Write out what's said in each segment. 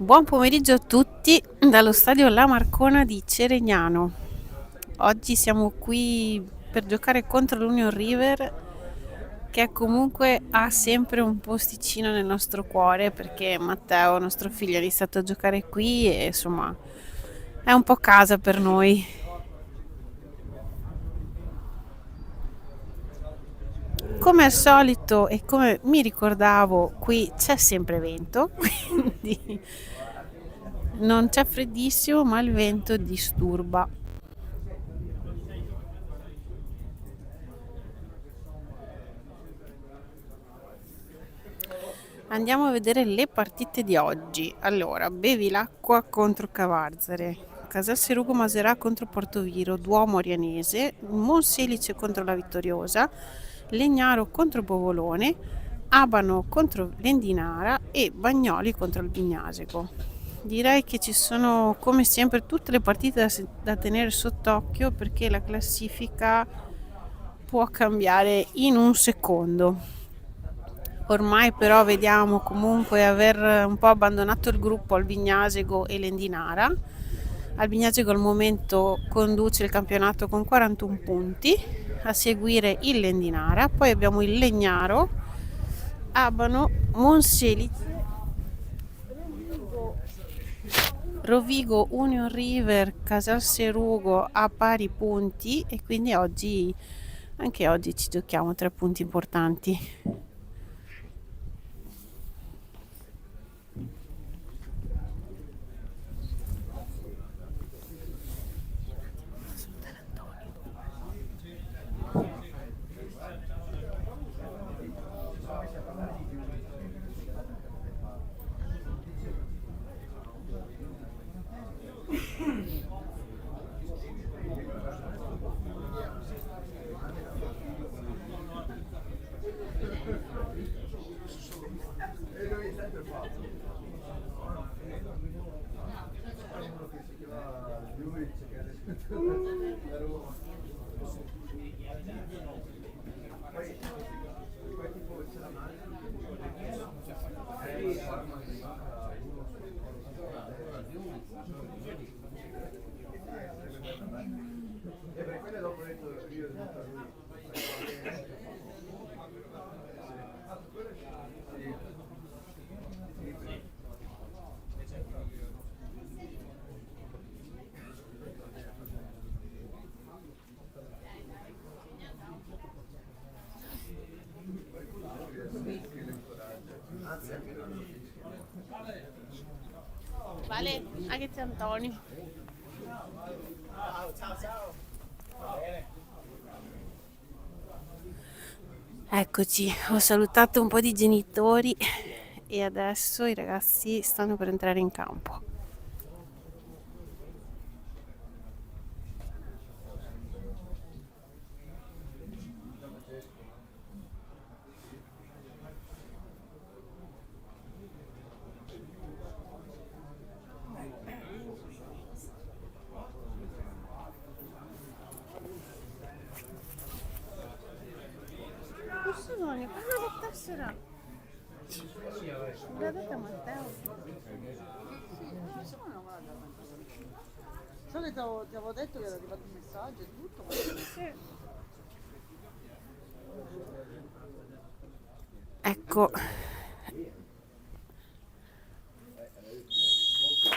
Buon pomeriggio a tutti dallo stadio La Marcona di Ceregnano. Oggi siamo qui per giocare contro l'Union River, che comunque ha sempre un posticino nel nostro cuore perché Matteo, nostro figlio, è iniziato a giocare qui e insomma è un po' casa per noi. Come al solito e come mi ricordavo, qui c'è sempre vento, quindi non c'è freddissimo, ma il vento disturba. Andiamo a vedere le partite di oggi. Allora, Bevilacqua contro Cavarzere, Casalserugo Maserà contro Portoviro, Duomo Arianese, Monselice contro la Vittoriosa, Legnaro contro Bovolone, Abano contro Lendinara e Bagnoli contro il Vignasego. Direi che ci sono come sempre tutte le partite da tenere sott'occhio perché la classifica può cambiare in un secondo. Ormai però vediamo comunque aver un po' abbandonato il gruppo Albignasego e Lendinara. Albignasego al momento conduce il campionato con 41 punti, a seguire il Lendinara, poi abbiamo il Legnaro, Abano, Monselice, Rovigo, Union River, Casalserugo a pari punti e quindi anche oggi ci giochiamo 3 punti importanti. Vale, anche te Antonio. Eccoci, ho salutato un po' di genitori e adesso i ragazzi stanno per entrare in campo. Sono che tessera? L'ha data Matteo? So che ti avevo detto che era arrivato un messaggio e tutto, ma sì. Ecco,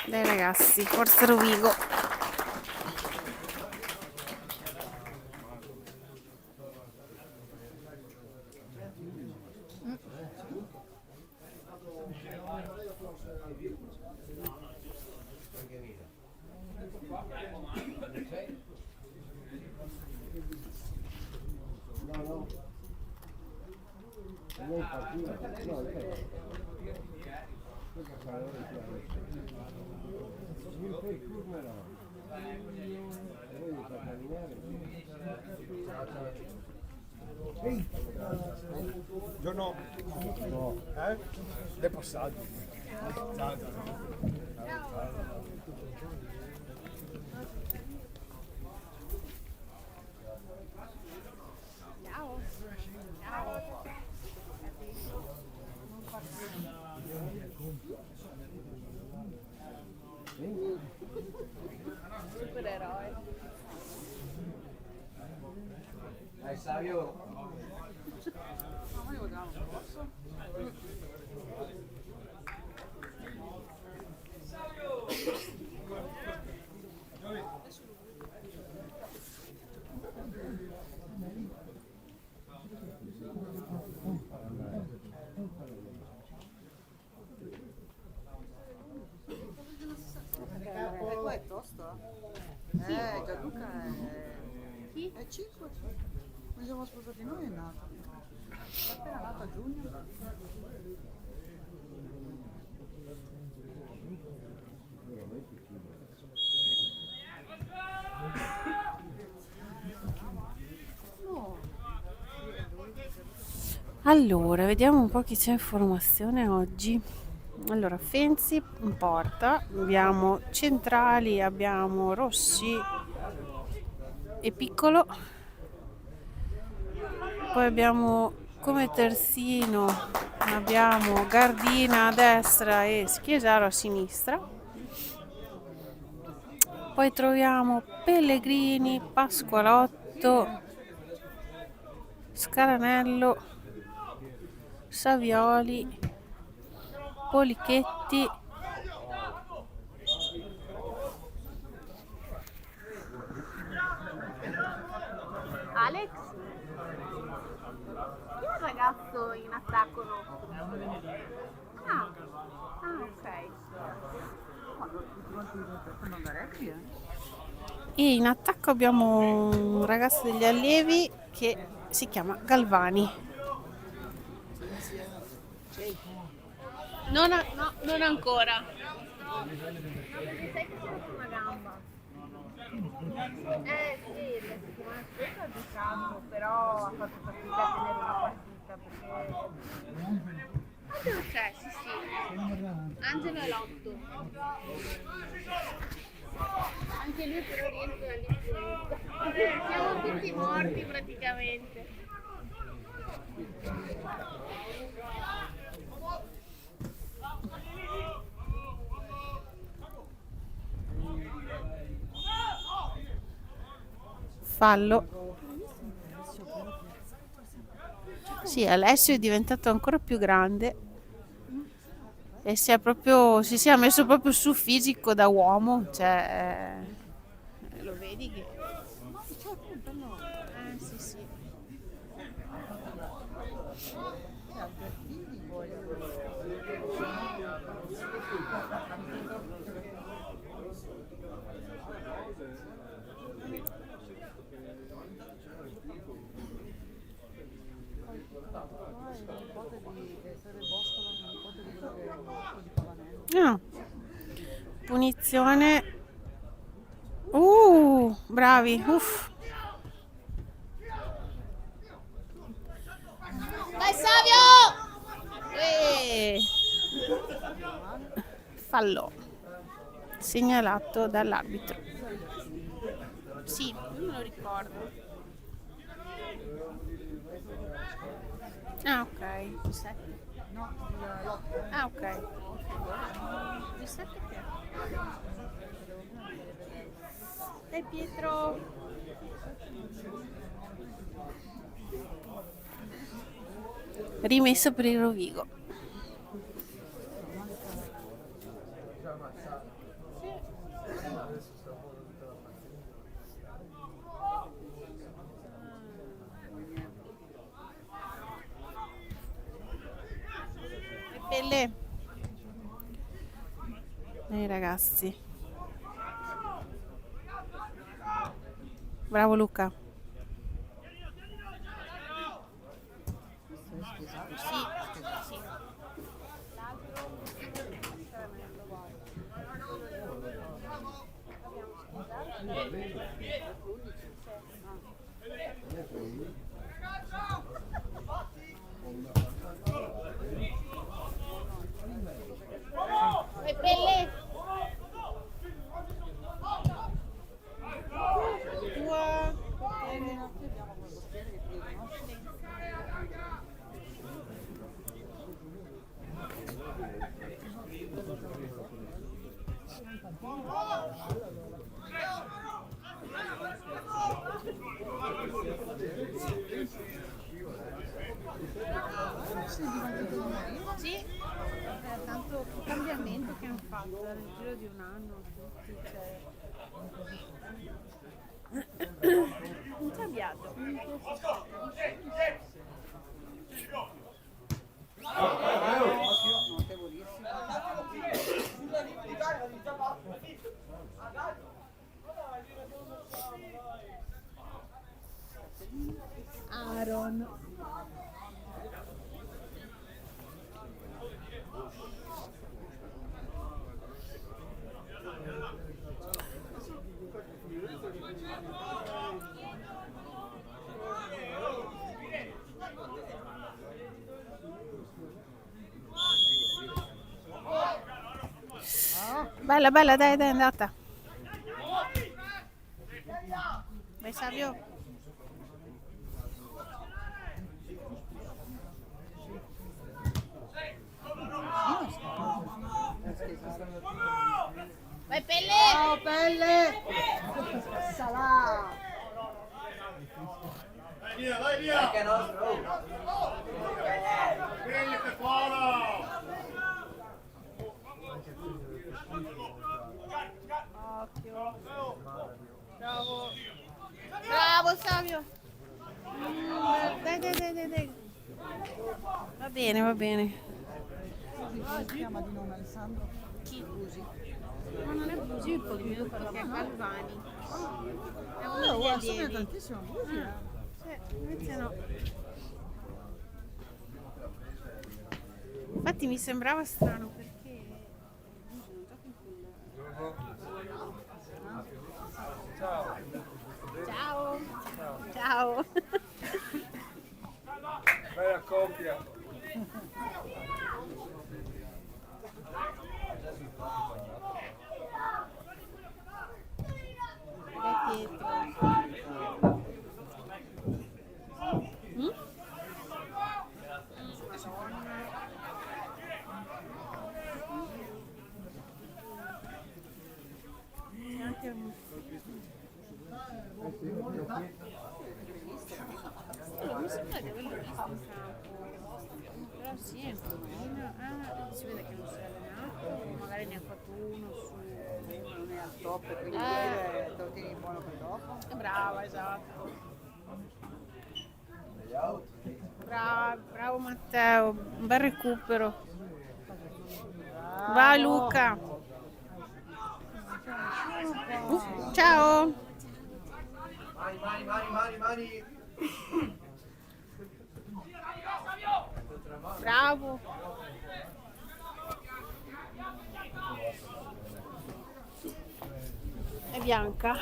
dai ragazzi, forza Rovigo. Buongiorno. No. Le passaggi. Ciao, Qua è tosto? Gianluca è... Chi? È 5. Noi siamo sposati noi, è nato. È appena nato a giugno. Allora, vediamo un po' chi c'è in formazione oggi. Allora, Fenzi in porta, abbiamo Centrali, abbiamo Rossi e Piccolo, poi abbiamo come terzino, abbiamo Gardina a destra e Schiesaro a sinistra, poi troviamo Pellegrini, Pasqualotto, Scaranello, Savioli, Polichetti, Alex? Chi è il ragazzo in attacco nostro? Ah, ok. e in attacco abbiamo un ragazzo degli allievi che si chiama Galvani. No, non ancora. Sai che sono su una gamba? Sì, la settimana scorsa ha giocato, però ha fatto fatica a tenere una partita perché... Angelo c'è, sì. Angelo è l'8. Anche lui però rientra dall'influenza. Siamo tutti morti praticamente. Fallo. Sì, Alessio è diventato ancora più grande e si è messo proprio su fisico da uomo, cioè lo vedi che sì, sì. Ah, punizione. Bravi. Uff. Dai Savio! Fallo. Segnalato dall'arbitro. Sì, io me lo ricordo. Ah, ok. 7. No, l'8. Ah, ok. Il 7 che è? Dai Pietro. Rimesso per il Rovigo. Pelle. Ragazzi. Bravo Luca. Sì. Pelle. Tua. fatto nel giro di un anno tutti, cioè. Non c'è avviato. Notevolissimo. Aaron. Bella, bella, dai, dai, è andata. Vai Savio. Vai Pelle! Ciao Pelle! Sarà! Vai via, vai via! Vieni che buono! Occhio. Bravo. Bravo Savio. Dai, dai, dai, dai, dai. Va bene, va bene. Come si chiama di nome Alessandro? Chi? Lusi. Ma non è Busi il cognome perché è Galvani. È uno Oh, degli assomiglia allievi. tantissimo a Lusi. Sì, invece no. Infatti mi sembrava strano perché Ciao. Ciao. Bella coppia! è Pietro. C'è anche un... mi sembra di averlo visto in campo. Però sì, è un pochino... Ah, si vede che non si è allenato, magari ne ha fatto uno su... Non è al top, quindi te lo tieni buono per dopo. Brava, esatto. Bravo, bravo Matteo, un bel recupero. Vai Luca. Ciao. Mani! Bravo. È bianca.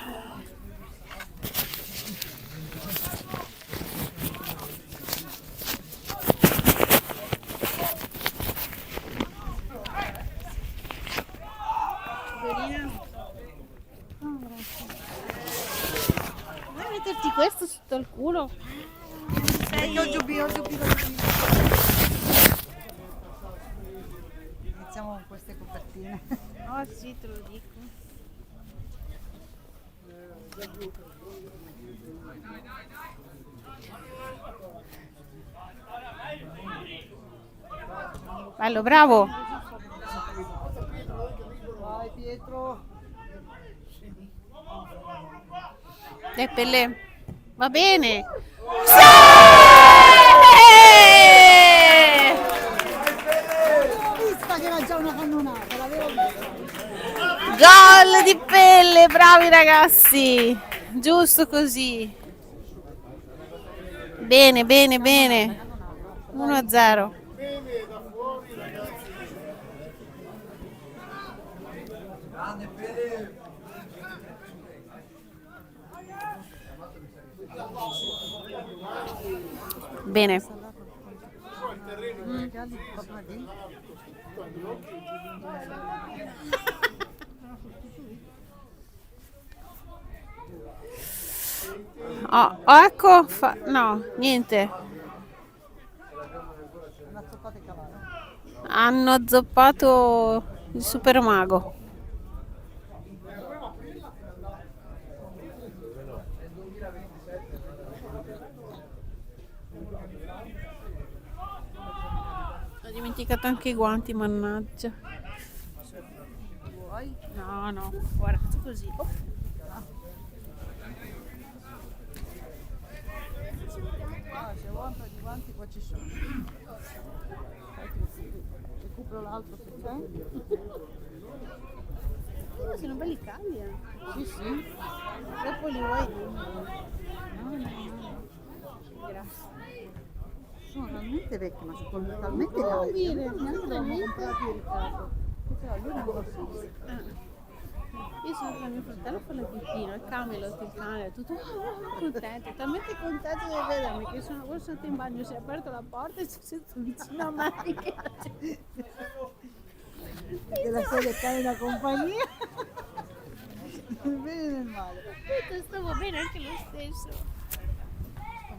Poverina. Vuoi metterti questo sotto il culo? Io giù. Iniziamo con queste copertine. Oh sì, te lo dico. Bello, bravo. Vai Pietro. Pelle. Va bene. L'ho vista che era già una cannonata, l'avevo vista. Gol di Pelle, bravi ragazzi. Giusto così. Bene, bene, bene. 1-0. Bene. Oh, ecco, no, niente. Hanno azzoppato il super mago. Ho dimenticato anche i guanti, mannaggia. vuoi? No, no, guarda, faccio così. Oh. Ah, se vuoi un paio di guanti qua ci sono. Recupero l'altro se c'è. Sono belli caldi, eh. Sì, sì. Dopo li vuoi? Grazie. Sono talmente vecchi, ma sono talmente caldi. Neanche l'abbiamo comprati in Riccardo. Lui non lo sa. Io sono con mio fratello per il pipino, il Camelot, il cane, tutto contento, talmente contento di vedermi che sono stato in bagno, si è aperto la porta e si sento vicino a me. Che la sua del cane da compagnia. Nel bene e nel male. Stavo bene anche lo stesso.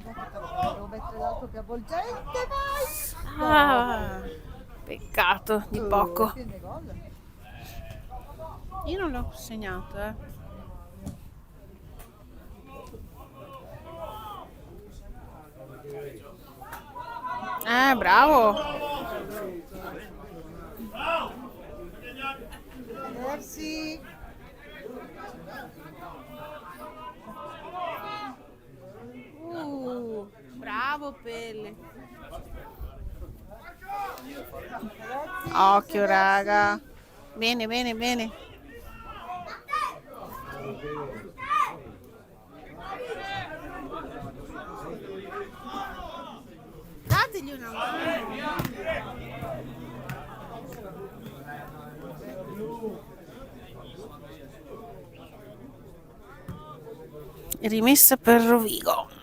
Devo mettere l'altro che avvolgente, vai! Ah, peccato di poco. Tiene gol. Io non l'ho segnato, eh. Bravo. Merci. Bravo Pelle. Occhio raga. Bene, bene, bene. Dategli una mano. Rimessa per Rovigo.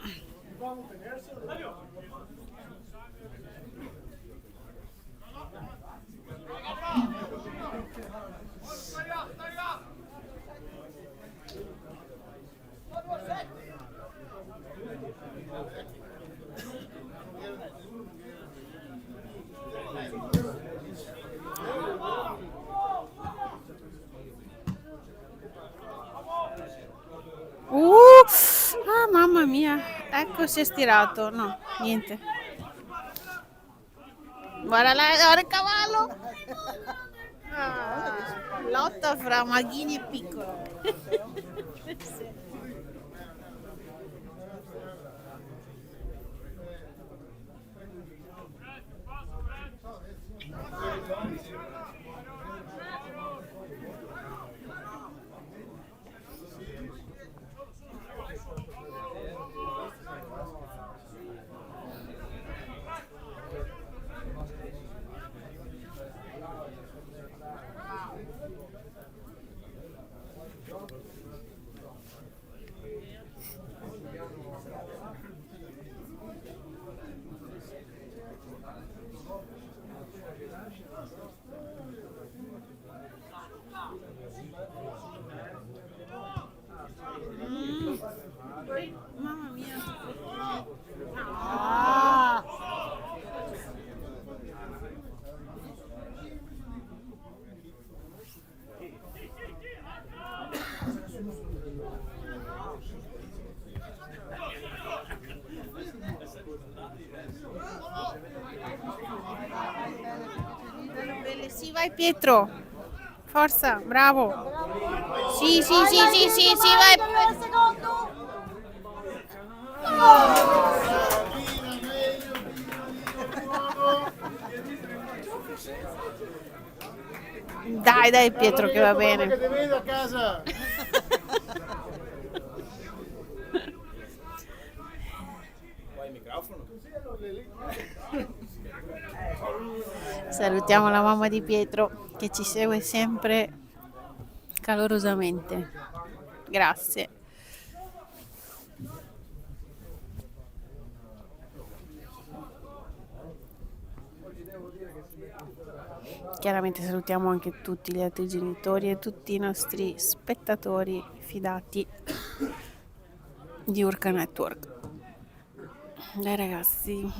Mamma mia, ecco si è stirato, no, niente. Guarda là, guarda il cavallo. Lotta fra Maghini e Piccolo. Sì. Mamma mia. Sì, vai Pietro. Forza, bravo. Sì, sì, sì, sì, sì, sì, vai. Dai, dai Pietro che va bene. Che ti vedo a casa. Vuoi il microfono? Salutiamo la mamma di Pietro che ci segue sempre calorosamente. Grazie. Chiaramente salutiamo anche tutti gli altri genitori e tutti i nostri spettatori fidati di Urca Network. Dai ragazzi.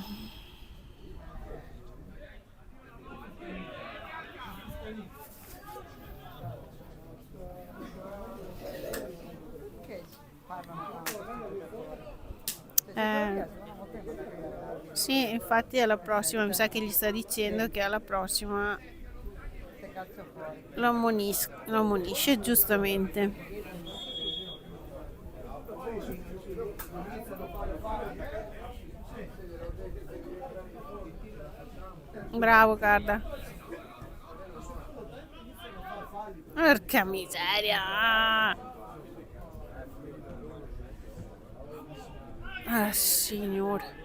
Sì, infatti alla prossima mi sa che gli sta dicendo che alla prossima calcio fuori. Lo ammonisce giustamente. Bravo, guarda. Porca miseria! Ah, signore.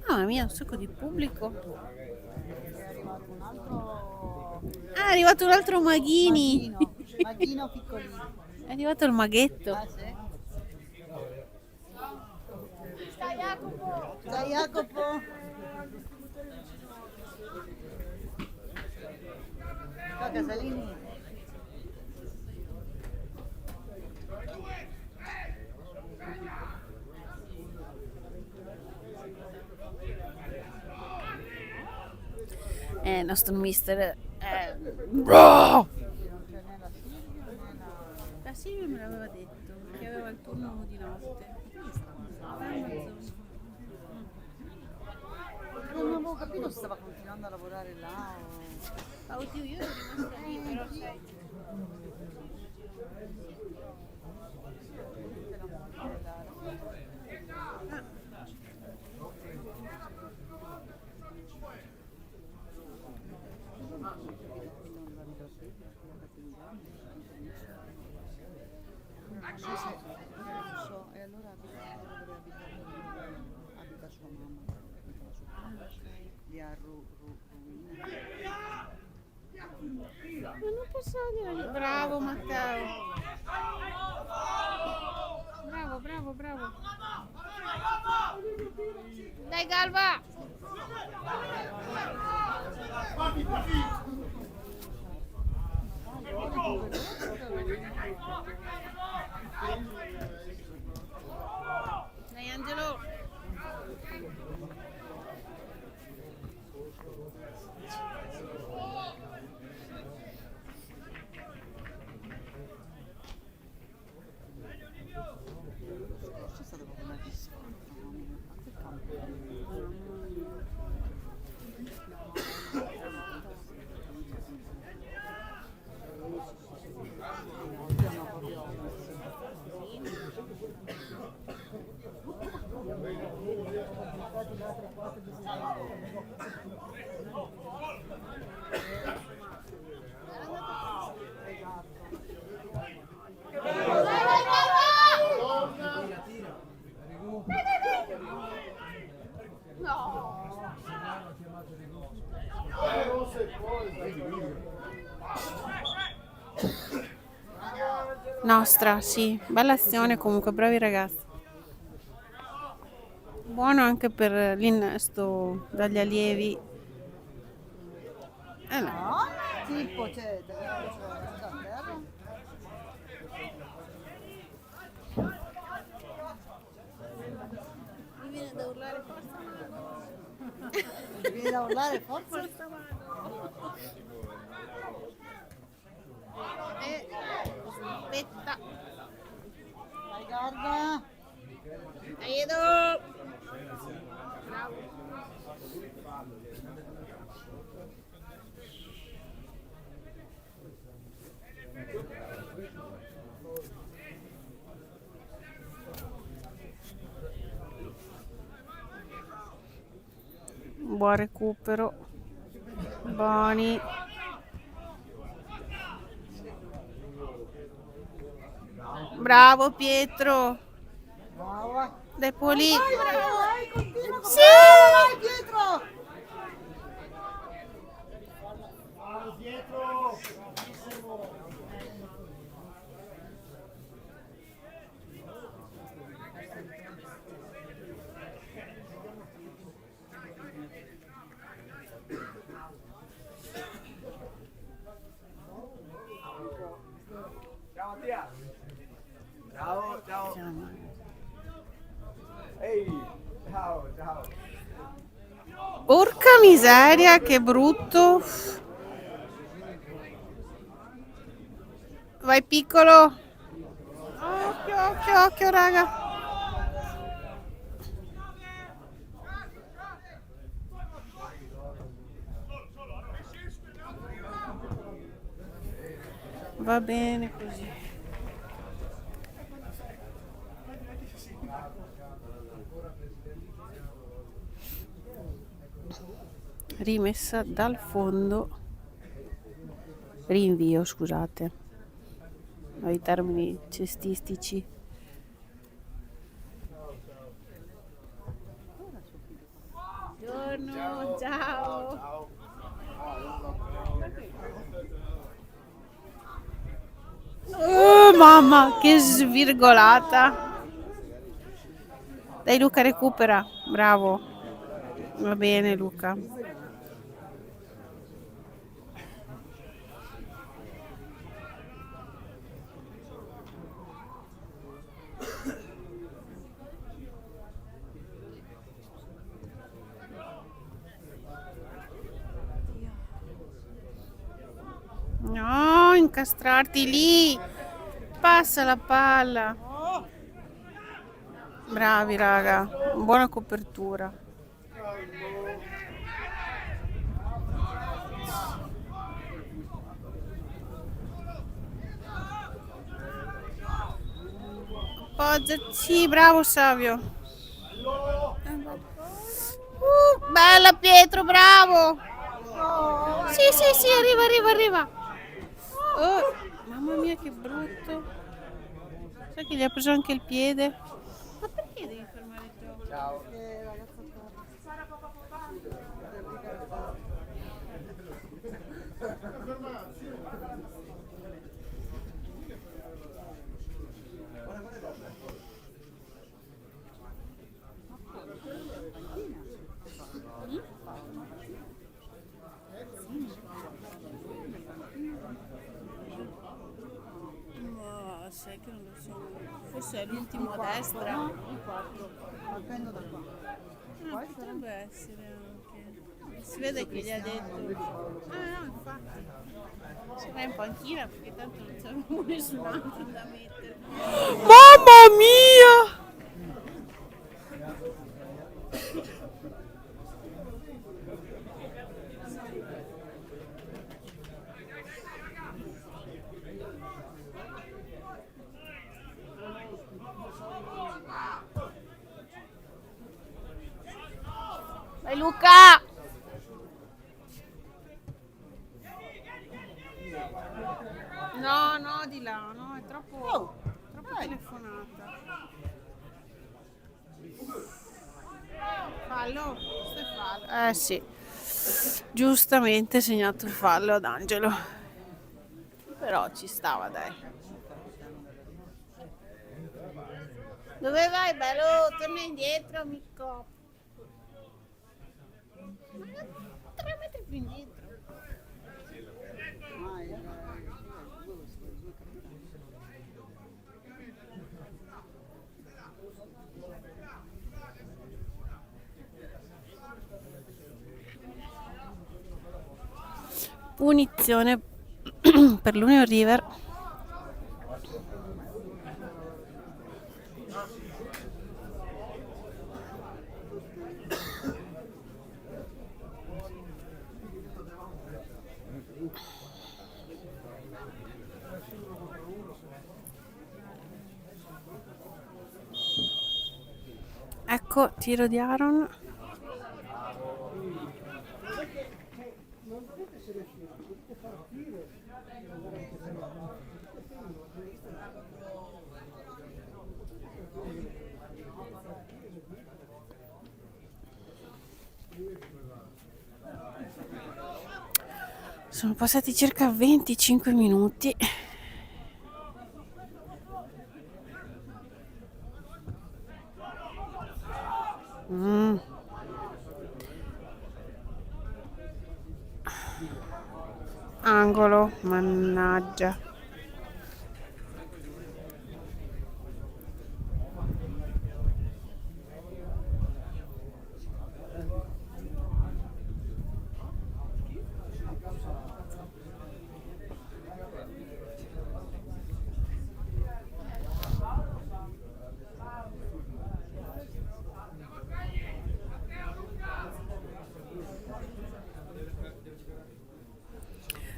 Mamma mia, un sacco di pubblico. È arrivato un altro Ah, è arrivato un altro Maghini. maghino piccolino. È arrivato il maghetto. Ah, sì? Ciao Jacopo! Ciao Jacopo! Ciao Casalini! Il nostro mister. Non c'è né la Silvia né la... La Silvia me l'aveva detto che aveva il turno di notte. Non avevo capito se stava continuando a lavorare là o... Ah, oddio, io ero rimasta lì, però sai. E allora abita sua mamma, lì a Ruina. Ma non posso dire. Bravo Matteo. Bravo, bravo, bravo. Dai Galva! Dai Angelo! C'è stato proprio una discoteca, ma che campo? Nostra, sì, bella azione comunque, bravi ragazzi. Buono anche per l'innesto dagli allievi. No. No? Tipo, c'è da terra? Mi viene da urlare forza mano. Vieni da urlare, forza? Forza mano. Aspetta. Dai, guarda! Dai Edo. Buon recupero. Buoni. Bravo Pietro. Brava! De Poli. Vai, continua! Sì! Vai, dietro! Dietro! Bravissimo! Ciao Mattia! Ciao, ciao! Ehi! Ciao, ciao! Porca miseria, che brutto. Vai piccolo. Occhio, occhio, occhio, raga. Va bene così. Rimessa dal fondo. Rinvio, scusate. I termini cestistici. Buongiorno, ciao. Oh, mamma, che svirgolata. Dai Luca, recupera. Bravo. Va bene Luca. No, incastrarti lì. Passa la palla. Bravi raga, buona copertura. Appoggiati, bravo Savio. Bella Pietro, bravo. Sì, sì, sì, arriva. Oh, mamma mia che brutto. Sai che gli ha preso anche il piede? Ma perché devi fermare il gioco? Perché ragazza No, sai che non lo so. Forse è l'ultimo a destra. il 4, partendo da qua. Ah, potrebbe essere anche. Si vede che gli ha detto. Ah no, infatti. Si va in panchina perché tanto non c'avevamo nessun altro da mettere. Mamma mia! Vai Luca! No, no, di là, no, è troppo telefonata. Fallo? Questo è fallo. Sì, giustamente segnato fallo ad Angelo. Però ci stava, dai. Dove vai, bello? Torna indietro, amico. Ma 3 metri più indietro. Punizione per l'Union River. Ecco, tiro di Aaron. Sono passati circa 25 minuti. Angolo, mannaggia.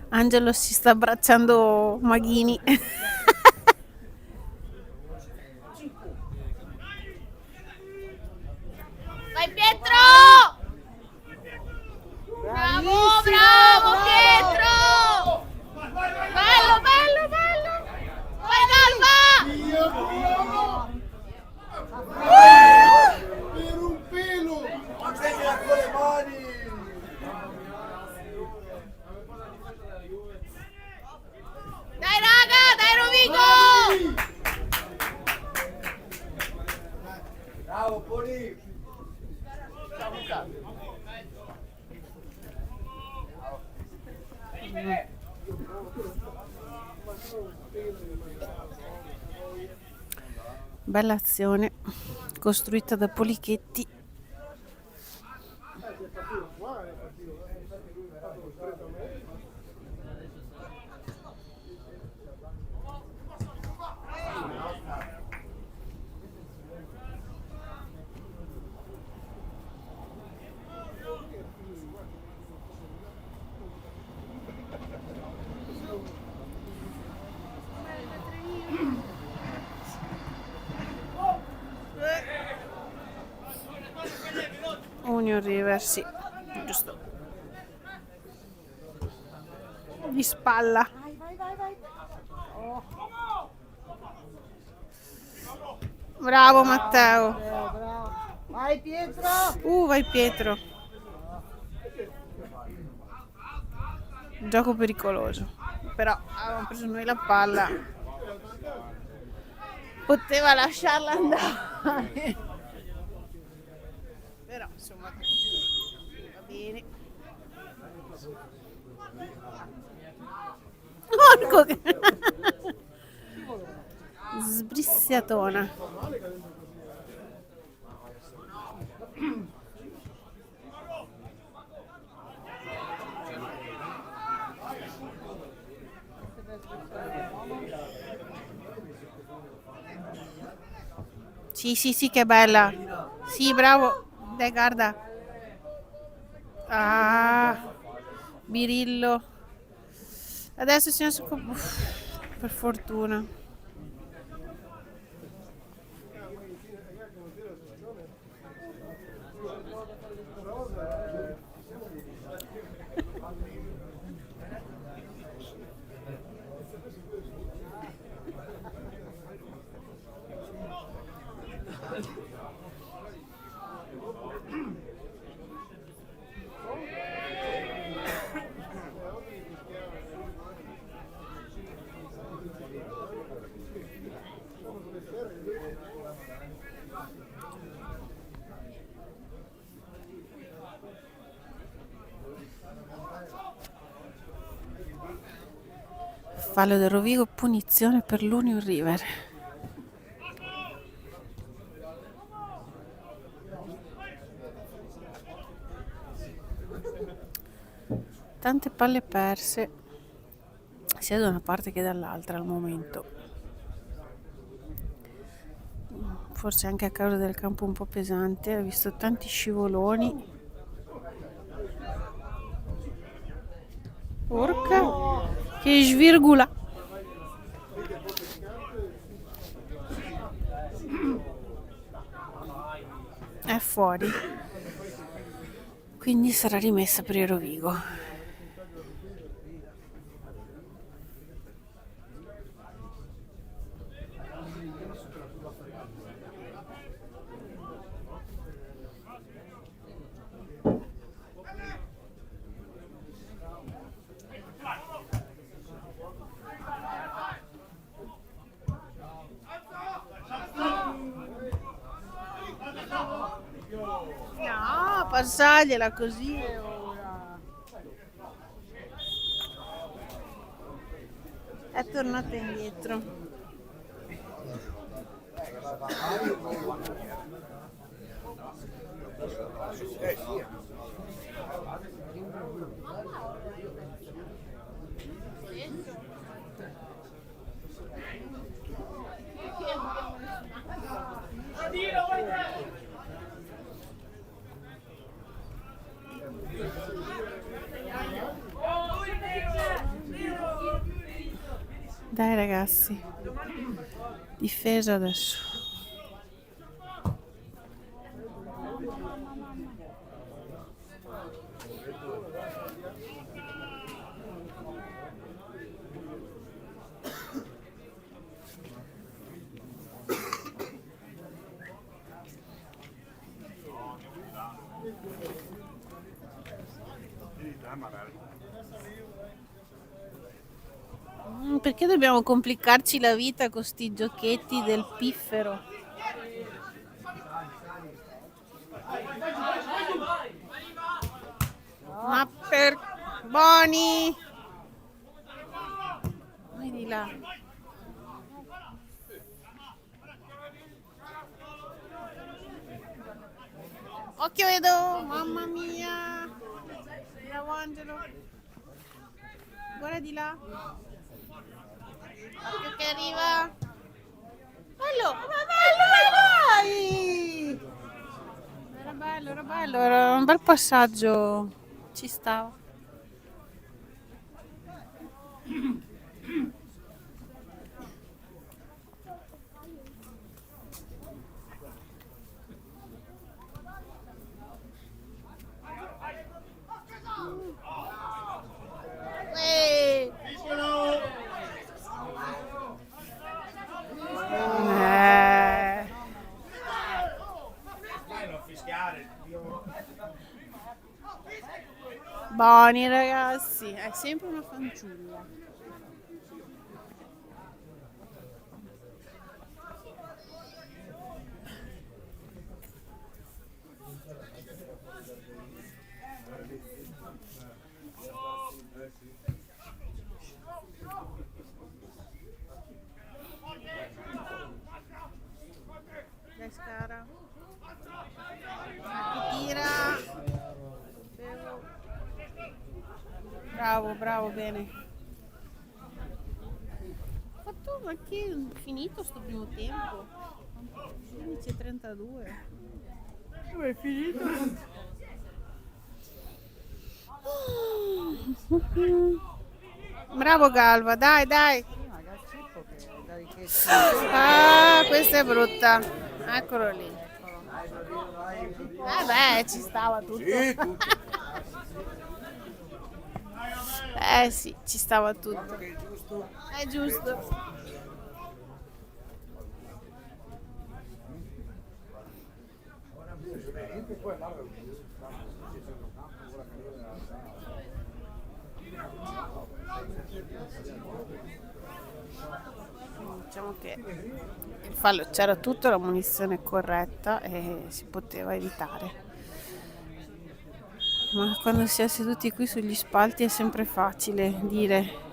Angelo si sta abbracciando Maghini. Vai Pietro! Bravo, bravo Pietro! Bello, bello, bello! Vai Galva! Per un pelo! Segnala con le mani! Dai raga, dai Rovigo! Bravo, Poli! Bella azione costruita da Polichetti. Union River, sì, giusto. Di spalla. Bravo Matteo. Bravo. Vai Pietro! Vai Pietro. Gioco pericoloso. Però avevamo preso noi la palla. Poteva lasciarla andare. Però insomma va bene. Porco che... Sbrissiatona. Sì, sì, sì, che bella. Sì, bravo. Dai, guarda. Ah, Birillo. Adesso siamo su... per fortuna. Fallo del Rovigo, punizione per l'Union River. Tante palle perse sia da una parte che dall'altra al momento. Forse anche a causa del campo un po' pesante, ho visto tanti scivoloni. Porca che svirgola. È fuori, quindi sarà rimessa per il Rovigo. No, passargliela così e ora. È tornata indietro. Dai ragazzi, difesa adesso. Perché dobbiamo complicarci la vita con sti giochetti del piffero? Ma per Boni! Vai di là. Occhio Edo, mamma mia! Bravo Angelo. Guarda di là. Occhio che arriva. Bello, ma bello, dai! Era bello, era un bel passaggio. Ci stava. Uè. Buoni ragazzi, è sempre una fanciulla. Dai Scara. Tira. Bravo, bravo, bene. Fatto, ma che è finito sto primo tempo? 11:32. Come è finito? Bravo Galva, dai, dai. Ah, questa è brutta. Eccolo lì. Beh, ci stava tutto. Sì, tutto. Sì, ci stava tutto. Che è giusto. È giusto. Diciamo che il fallo c'era tutto, la munizione corretta e si poteva evitare. Ma quando si è seduti qui sugli spalti è sempre facile dire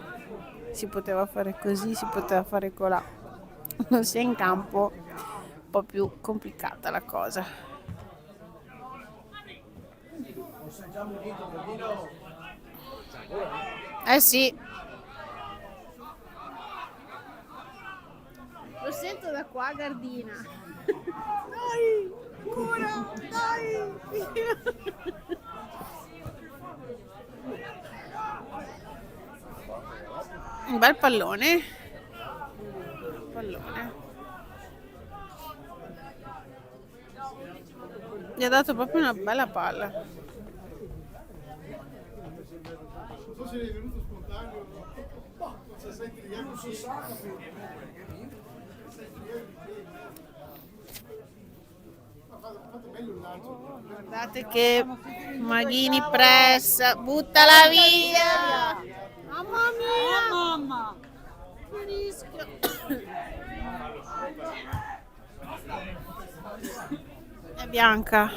si poteva fare così, si poteva fare colà. Quando si è in campo un po' più complicata la cosa. Eh sì. Lo sento da qua, Gardina. Dai, cura, dai. Un bel pallone. Gli ha dato proprio una bella palla. Forse è venuto spontaneo, se senti gli amici si sa. Guardate che Maghini pressa, buttala via! Mamma mia! Mamma! Che rischio! È bianca.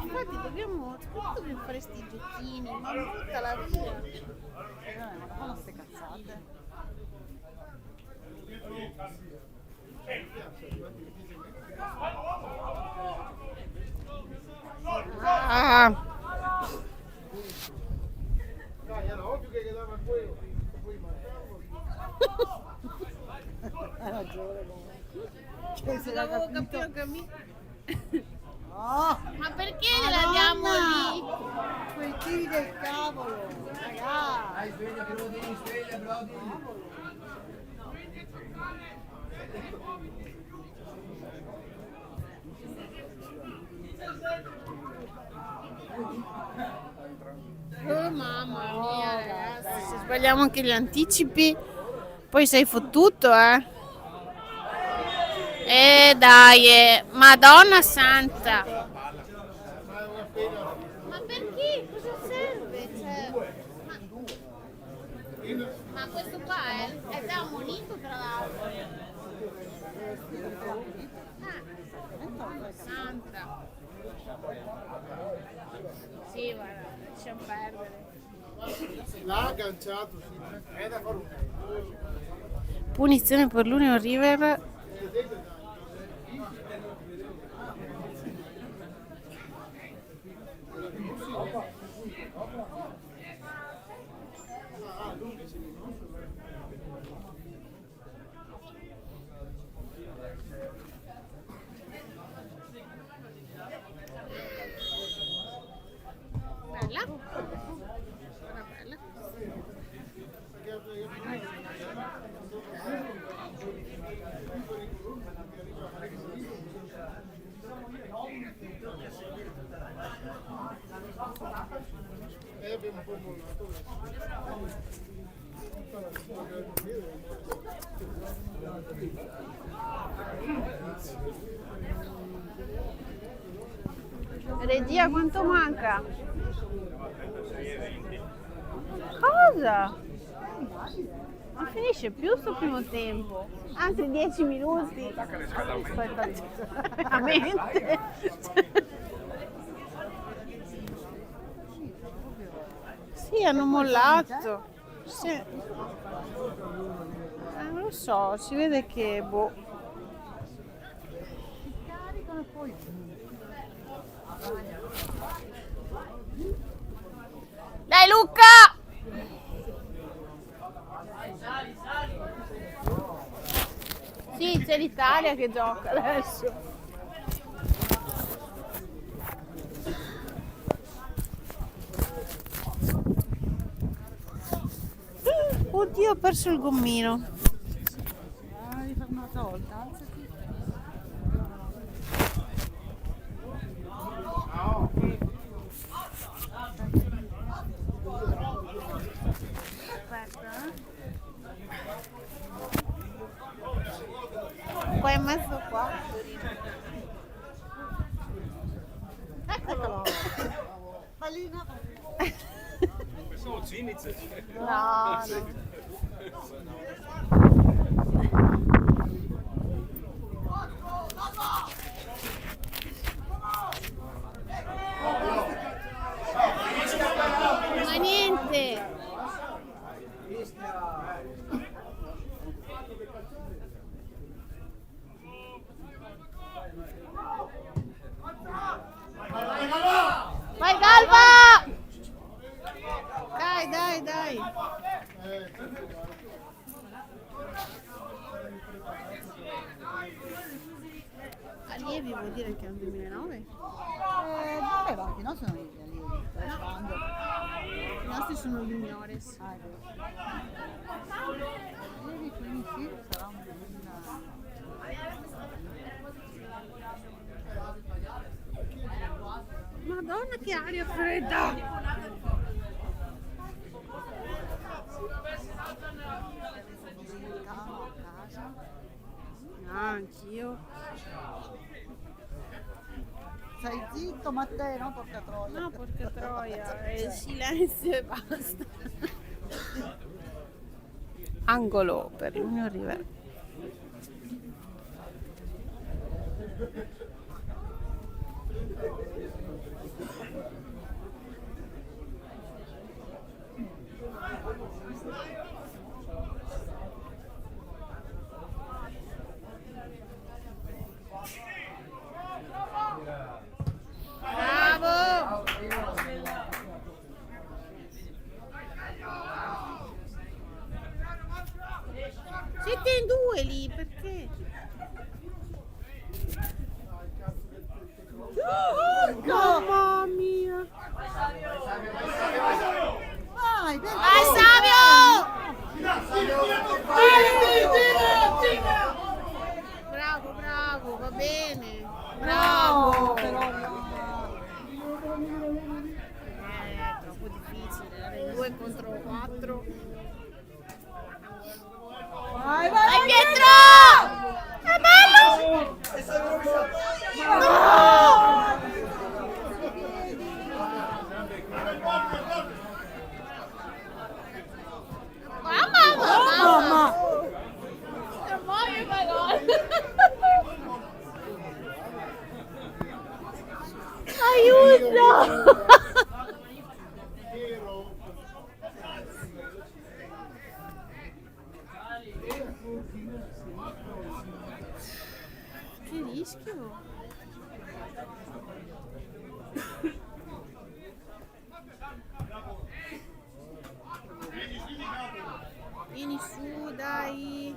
Infatti dobbiamo fare sti giochini, ma buttala via! Ma fanno ste cazzate. Ah! Dai, era ovvio che dava quello. Poi Hai ragione comunque. Cioè, se l'ha L'avevo capito. capito che mi... No, Ma perché la diamo lì? quei tiri del cavolo, ragazzi. Dai, sveglia Brody, sveglia Brody. Oh mamma mia, ragazzi, se sbagliamo anche gli anticipi, poi sei fottuto, eh. Dai, Madonna Santa. Ma perché? Cosa serve? Cioè, ma questo qua è già ammonito tra l'altro. Santa. Sì, guarda, lasciamo perdere. L'ha agganciato, sì. È da fare un Punizione per l'Union River. Bella? Guarda, bella. E abbiamo un po' mollato. Regia, quanto manca? Cosa? Non finisce più sto primo tempo. Altri 10 minuti. Aspetta, veramente. Sì, hanno mollato. Sì. Non lo so, si vede che boh. Caricano e poi. Dai Luca! Sì, c'è l'Italia che gioca adesso. Oddio, ho perso il gommino. Devi fare un'altra volta, alzati. Aspetta, Qua in mezzo qua. Eccolo. Pallina. No, no. Ma niente. Vai Galva! Dai. Allievi vuol dire che è un 2009? Dove avanti, no? Sono gli allievi. Sto arrivando. I nostri sono juniores. Ah, è vero. Allievi, quindi sì, sarà un 2000. Madonna che aria fredda! Cavo a casa. Ah, anch'io. Stai zitto Matteo, no? Porca troia. No, porca troia, è silenzio e basta. Angolo per l'Union River. Bravo! Siete in due lì, perché? Mamma mia. Vai, perché? Vai Savio! Bravo, bravo, va bene. Bravo. Però no. È troppo difficile. 2 contro 4. Vai, vai, Vai vai, Pietro! È bello! Mamma, Mamma. non voglio parole. Aiuto! Che rischio. Vieni su, dai.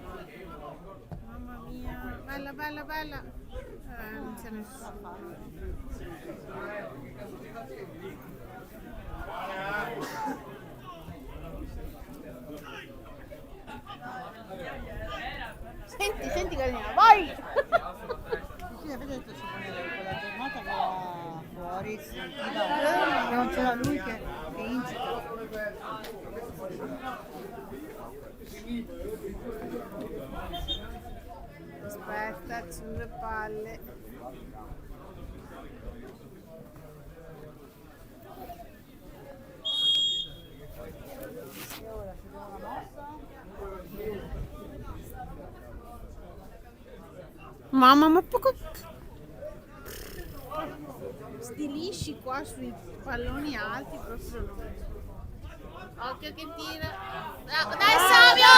Mamma mia. Bella, bella, bella. Non c'è nessuno. Senti, senti Galina, vai! Sì, avete detto si poneva quella giornata che era fuori, si sentiva che non c'era lui che incita. Aspetta, ci sono 2 palle. E ora si dà una mossa. Mamma, ma poco. Sti lisci qua sui palloni alti proprio no. Occhio che tira. Dai Savio!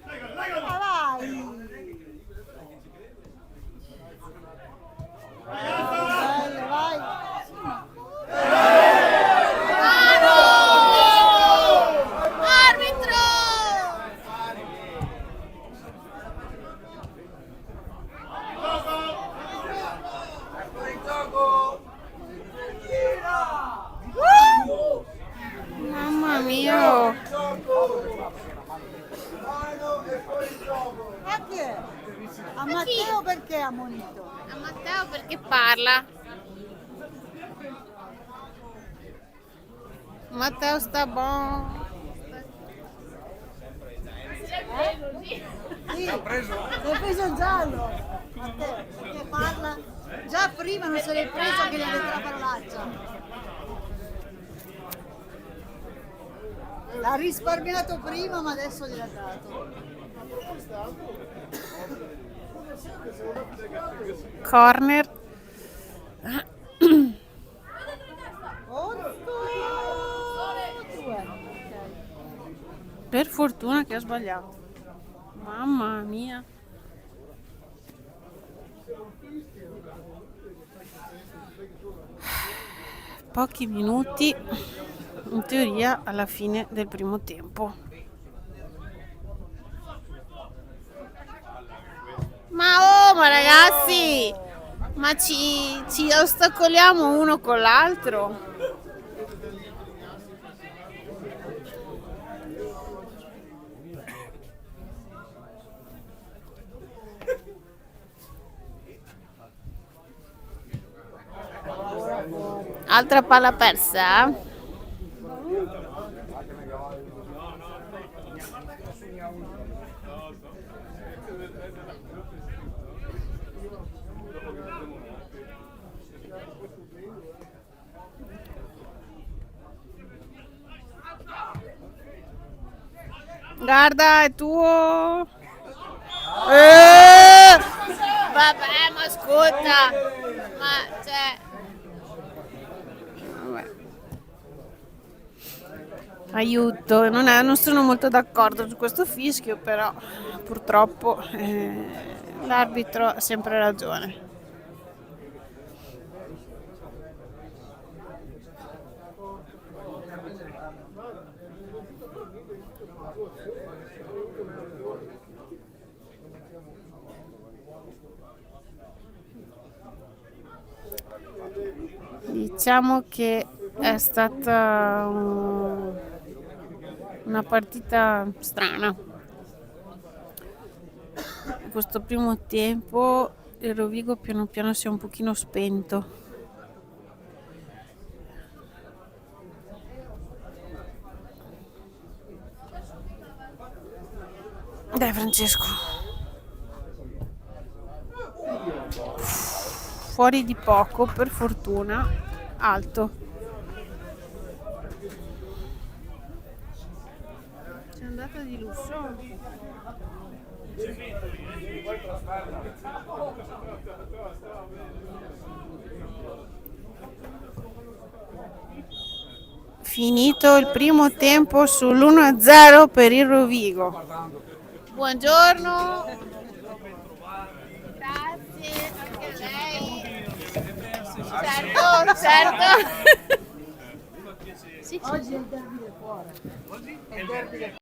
Vai! Bello, vai! Arbitro! Mamma mia. A chi è? A Matteo perché è ammonito? A Matteo perché parla. Matteo sta buono. Sì, l'hai preso il giallo, Matteo, perché parla. Già prima non se l'hai preso che gli ha detto la parolaccia. L'ha risparmiato prima ma adesso gliel'ha dato. Corner. 8-2. Per fortuna che ha sbagliato. Mamma mia. Pochi minuti, in teoria, alla fine del primo tempo. Ma ragazzi, ma ci ostacoliamo uno con l'altro. Altra palla persa. Guarda, è tuo. Vabbè, ma ascolta. Ma cioè. Vabbè. Aiuto, non sono molto d'accordo su questo fischio, però purtroppo l'arbitro ha sempre ragione. Diciamo che è stata una partita strana. In questo primo tempo il Rovigo piano piano si è un pochino spento. Dai Francesco, fuori di poco per fortuna, alto. C'è andata di lusso. Finito il primo tempo sull'1-0 per il Rovigo. Buongiorno. Grazie, anche a lei. Certo, certo. Oggi è il derby del cuore. È il derby del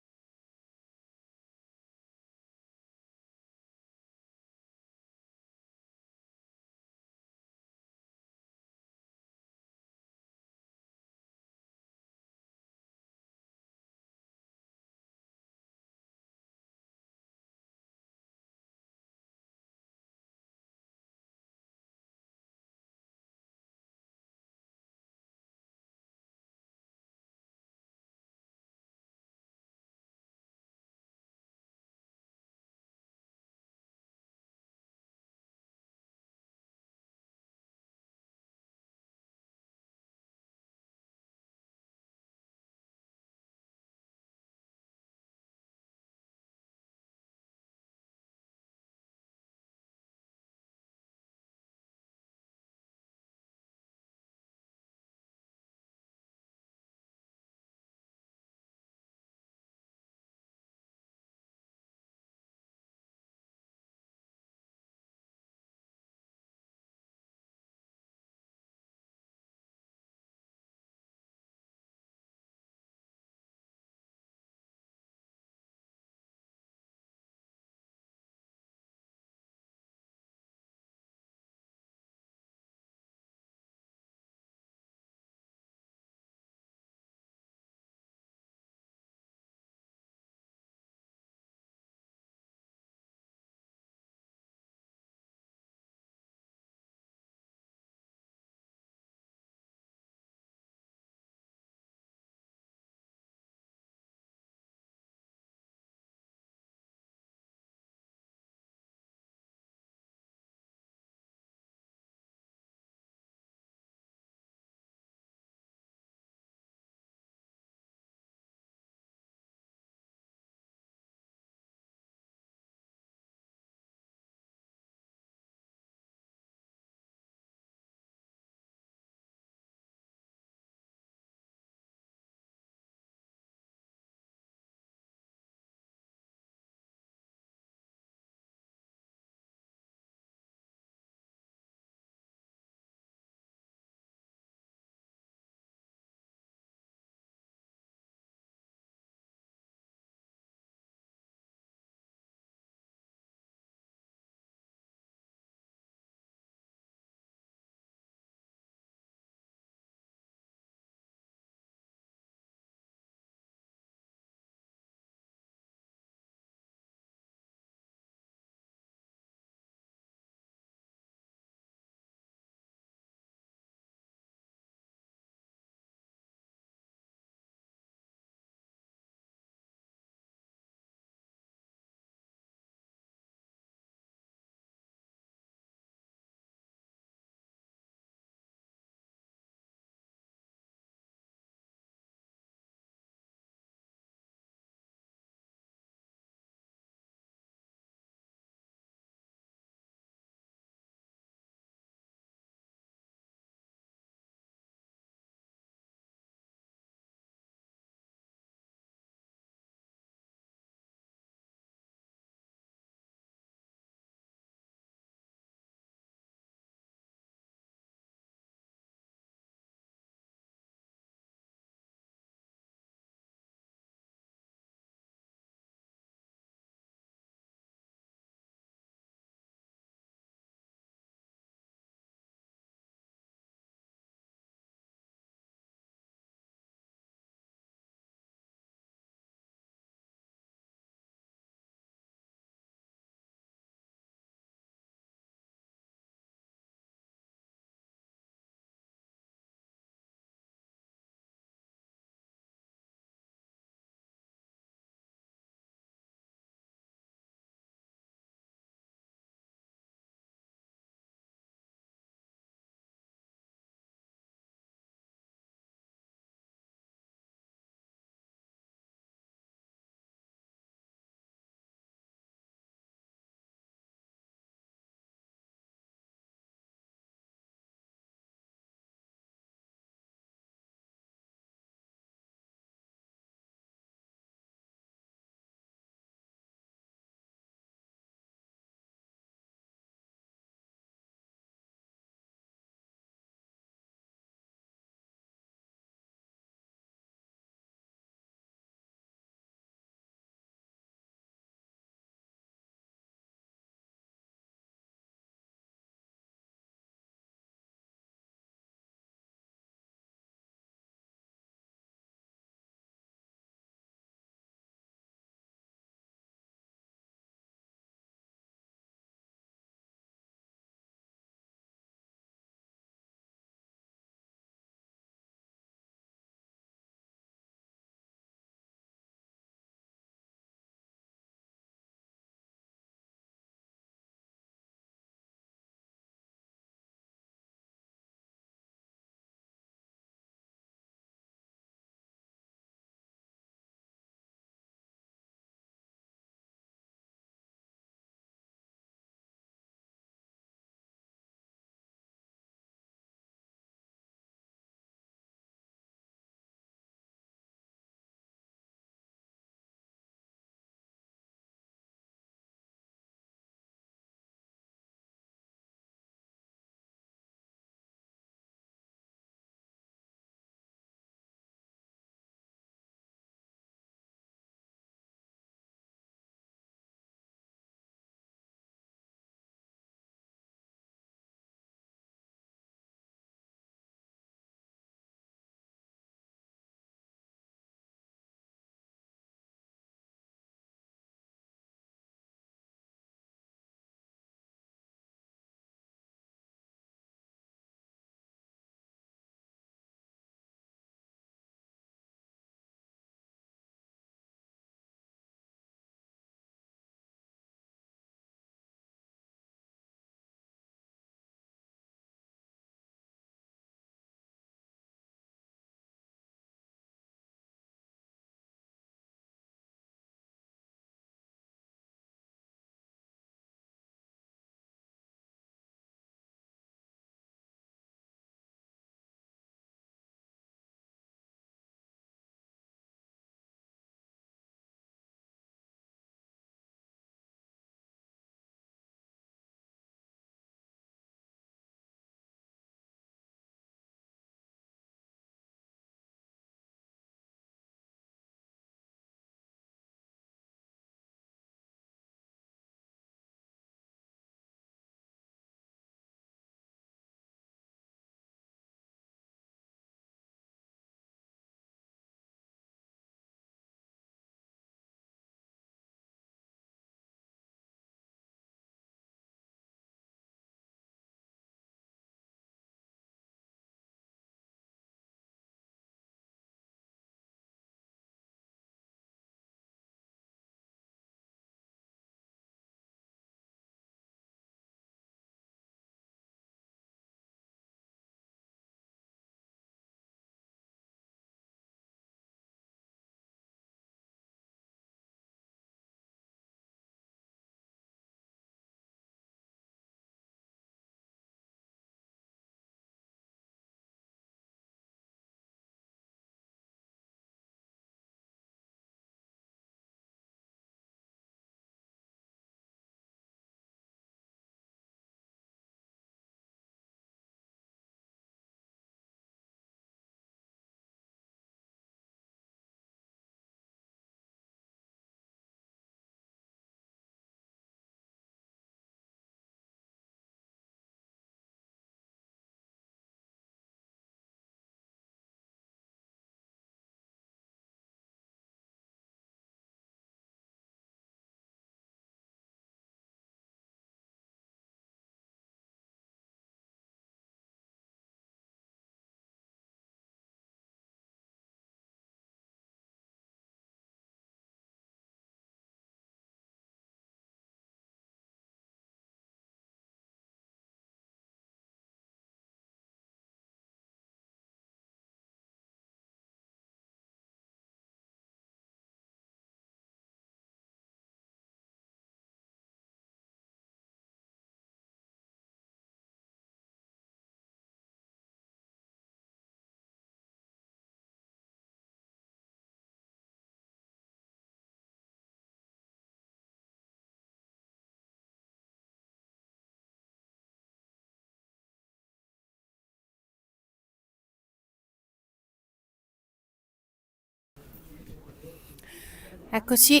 Eccoci,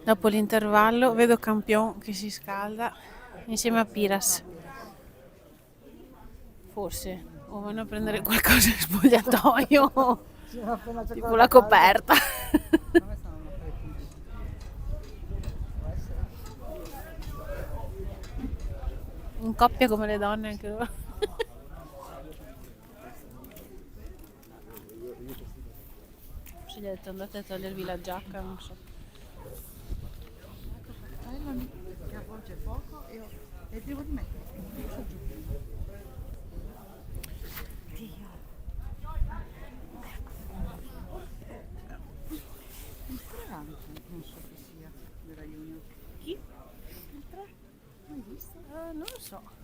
dopo l'intervallo vedo Campion che si scalda insieme a Piras. Forse, o vanno a prendere qualcosa in spogliatoio, tipo la coperta. Come stanno una freccia? In coppia come le donne anche loro. Se gli ha detto andate a togliervi la giacca, non so. Fratello che avvolge poco e devo rimettere tutto giù. Dio. Il Ferrante, non so chi sia, della Junior. Chi? Il 3? Hai visto? Non lo so.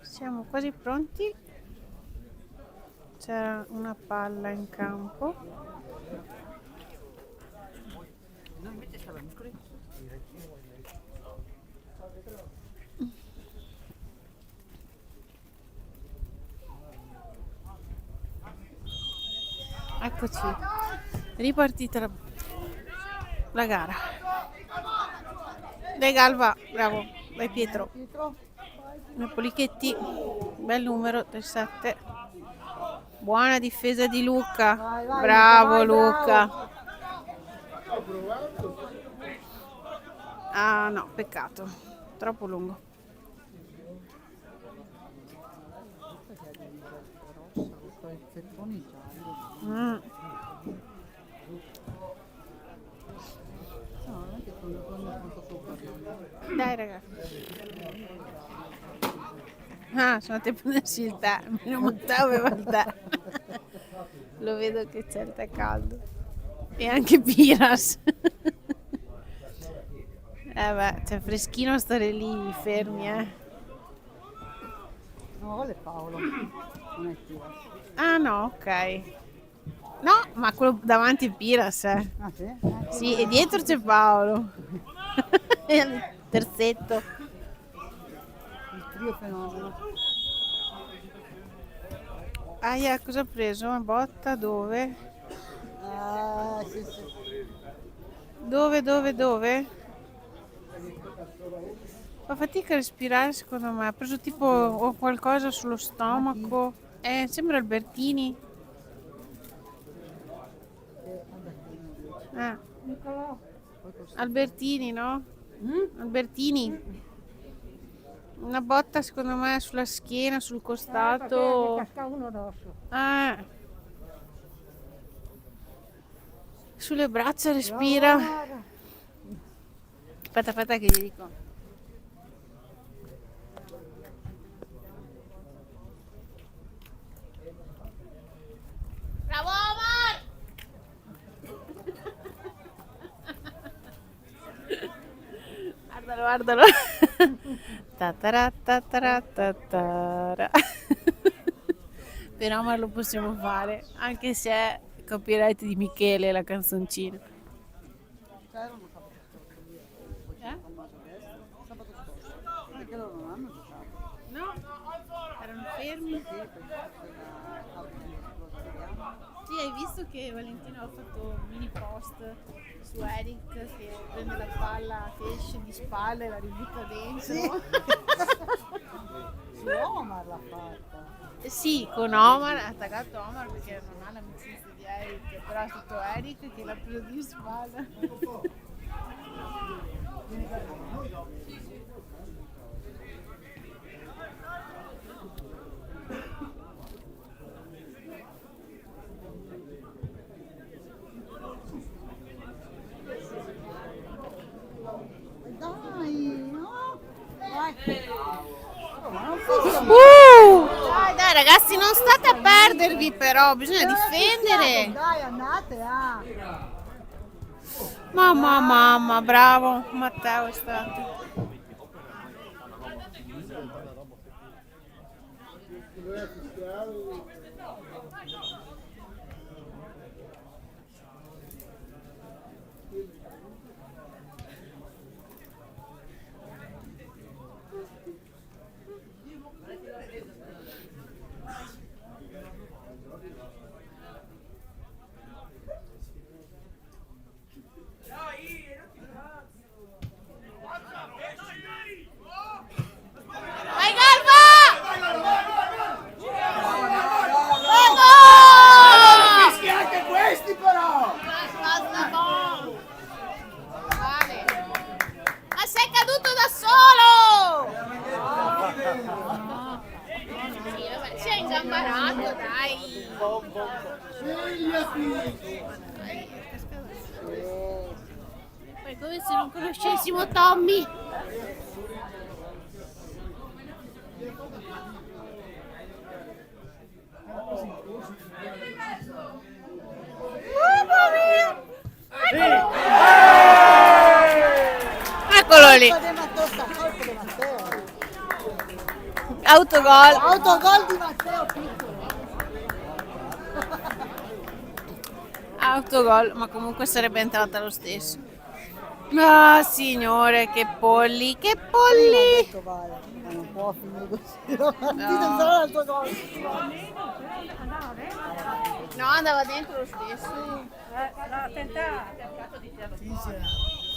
Siamo quasi pronti. C'era una palla in campo. No, invece stava muscoli. Eccoci, ripartita la gara. Dai Galva, bravo, vai Pietro. Pietro? Polichetti, bel numero del 7. Buona difesa di Luca. Vai, vai, Bravo vai, Luca. Ah no, peccato. Troppo lungo. Rossa, questo è fettoni gialli. Mm. No, non è che quando conto sopra. Dai ragazzi. Ah, sono andati a prendersi il tè. Meno Matteo aveva il tè. Lo vedo che c'è il tè caldo. E anche Piras. Beh, c'è freschino stare lì fermi, No, quello è Paolo, non è Piras. Ah no, ok. No, ma quello davanti è Piras, Ah sì? Sì, e dietro c'è Paolo. E il terzetto. Il trio fenomeno. Aia, cosa ha preso? Una botta? Dove? Sì, sì. Dove? Fa fatica a respirare secondo me. Ha preso tipo o qualcosa sullo stomaco. Sembra Albertini. Albertini, no? Albertini. Una botta secondo me sulla schiena, sul costato. Casca uno addosso. Sulle braccia respira. Aspetta che gli dico. Bravo Omar! Guardalo. Tatara, tatara, tatara. Per Omar lo possiamo fare, anche se è copyright di Michele la canzoncina. C'erano sabato scorso. Perché loro non hanno giocato. No, erano fermi. Sì, hai visto che Valentino ha fatto un mini post su Eric che prende la palla, che esce di spalle e la ributta dentro. Sì. Sì, Omar l'ha fatta. Sì, con Omar, ha attaccato Omar perché non ha l'amicizia di Eric, però è stato Eric che l'ha preso di spalla. Dai, no? Dai. Ma non Dai ragazzi, non state a perdervi però, bisogna difendere. Dai, andate, Mamma, bravo, Matteo è stato. questi però! Basta, no. Vale. Ma sei caduto da solo! Sì, vabbè, sei ingambarato, dai. Svegliati! È come se non conoscessimo Tommy. Eccolo lì. Colpo di Matteo, sta colpo di Matteo. Autogol. Autogol di Matteo piccolo. Autogol, ma comunque sarebbe entrata lo stesso. Ah, signore, che polli, che polli! Detto, vale, ma non può finire così. La partita sarà l'autogol. No, andava dentro lo stesso.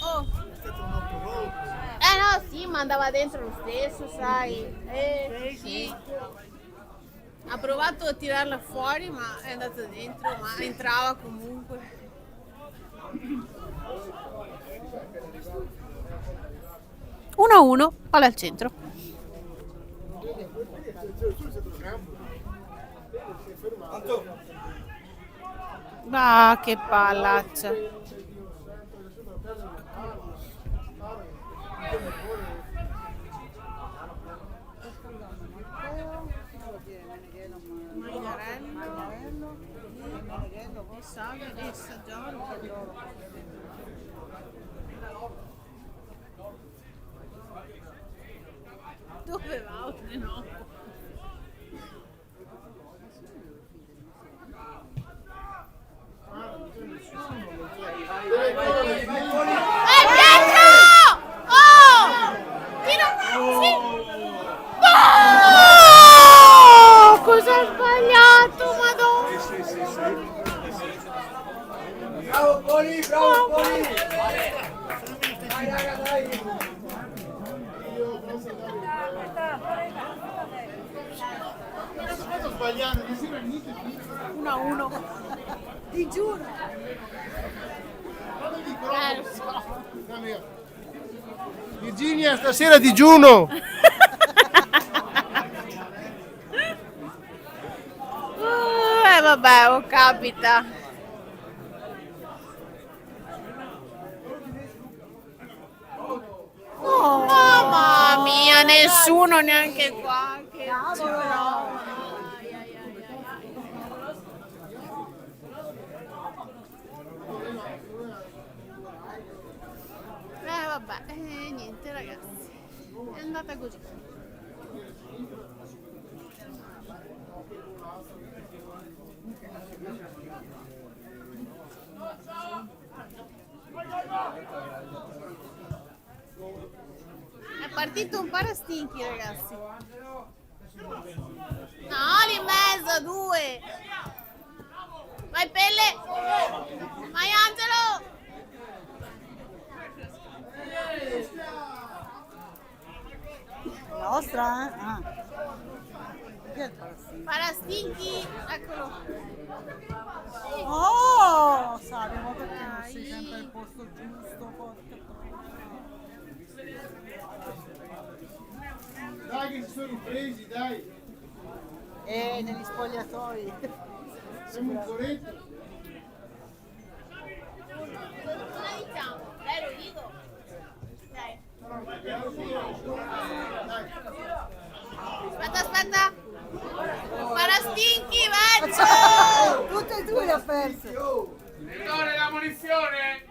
Oh. No, sì, ma andava dentro lo stesso, sai. Sì. Ha provato a tirarla fuori, ma è andata dentro, ma entrava comunque. Uno a uno, palla al centro. Ah, che pallaccia. Dove va? No. Oh! Sì! Oh! Cosa ha sbagliato, madonna! Bravo Poli, bravo Poli! Dai raga, dai! Sto sbagliando, non sembra niente. 1 a 1. Ti giuro. Guarda il microfono. Virginia, stasera digiuno! Vabbè, oh, capita. Oh, mamma mia, nessuno neanche qua. Che vabbè, niente ragazzi, è andata così. È partito un parastinchi ragazzi. No, lì in mezzo, 2. Vai Pelle! Vai Angelo! Nostra, eh? Ah. Chi è il parassita? Parastinchi, eccolo. Oh, Sario, perché non sei sempre al posto giusto? Porca Dai che si sono ripresi, dai! negli spogliatoi. Siamo un coretto! Cosa diciamo? Dai, lo dico. Dai. Aspetta. Parastinchi, verso! Tutte e due le ha perse. Vittore, la munizione!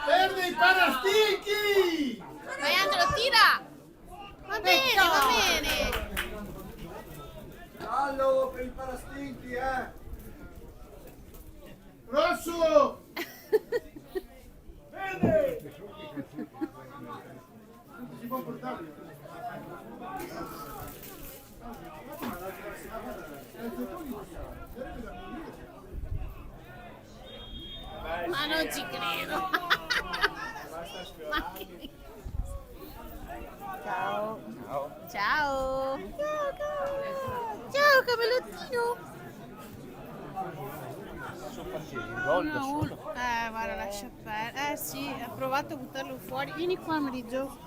Perde i parastinchi! Vai Angelo, tira! Va bene, va bene. Fallo per i parastinchi, Rosso! Verde! Si può portare? Ma non ci credo. Ma che... Ciao. Ciao. Guarda, lascia perdere. Sì, ha provato a buttarlo fuori. Vieni qua, Marigio.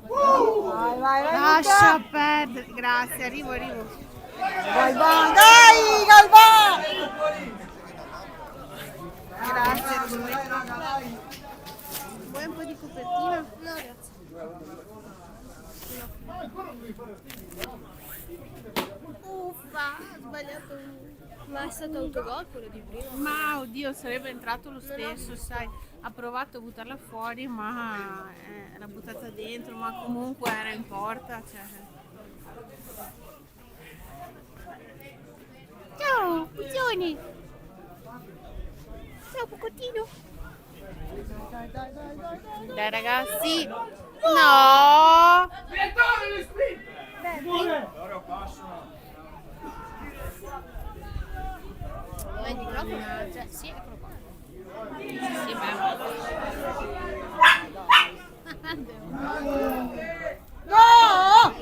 Vai, vai, vai. Lascia Luca. perdere. Grazie, arrivo. Galvan, dai, Galvan. Grazie. Vuoi un po' di copertina? No, grazie. Uffa, ho sbagliato uno. Ma è stato autogol quello di prima? Ma oddio, sarebbe entrato lo stesso, sai. Ha provato a buttarla fuori, ma l'ha buttata dentro, ma comunque era in porta. Cioè. Ciao, Puccioni! Ciao, Pucottino! Dai ragazzi! No! Il microfono? Cioè, sì, eccolo qua. Sì, No!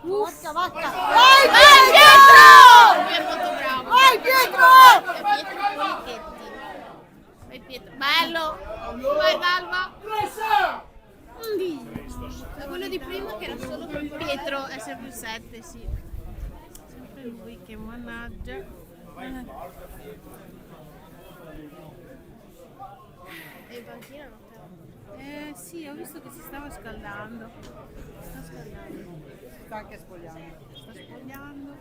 Porca vacca. Vai, Lui è molto bravo. vai, Pietro! Pietro Polichetti. Vai Pietro. Bello! Vai Valva! È quello di prima che era solo per Pietro è sempre il 7, sì. Sempre lui che mannaggia. E in panchina non te Sì, ho visto che si stava scaldando. Sta scaldando. Sta anche spogliando. Sta spogliando.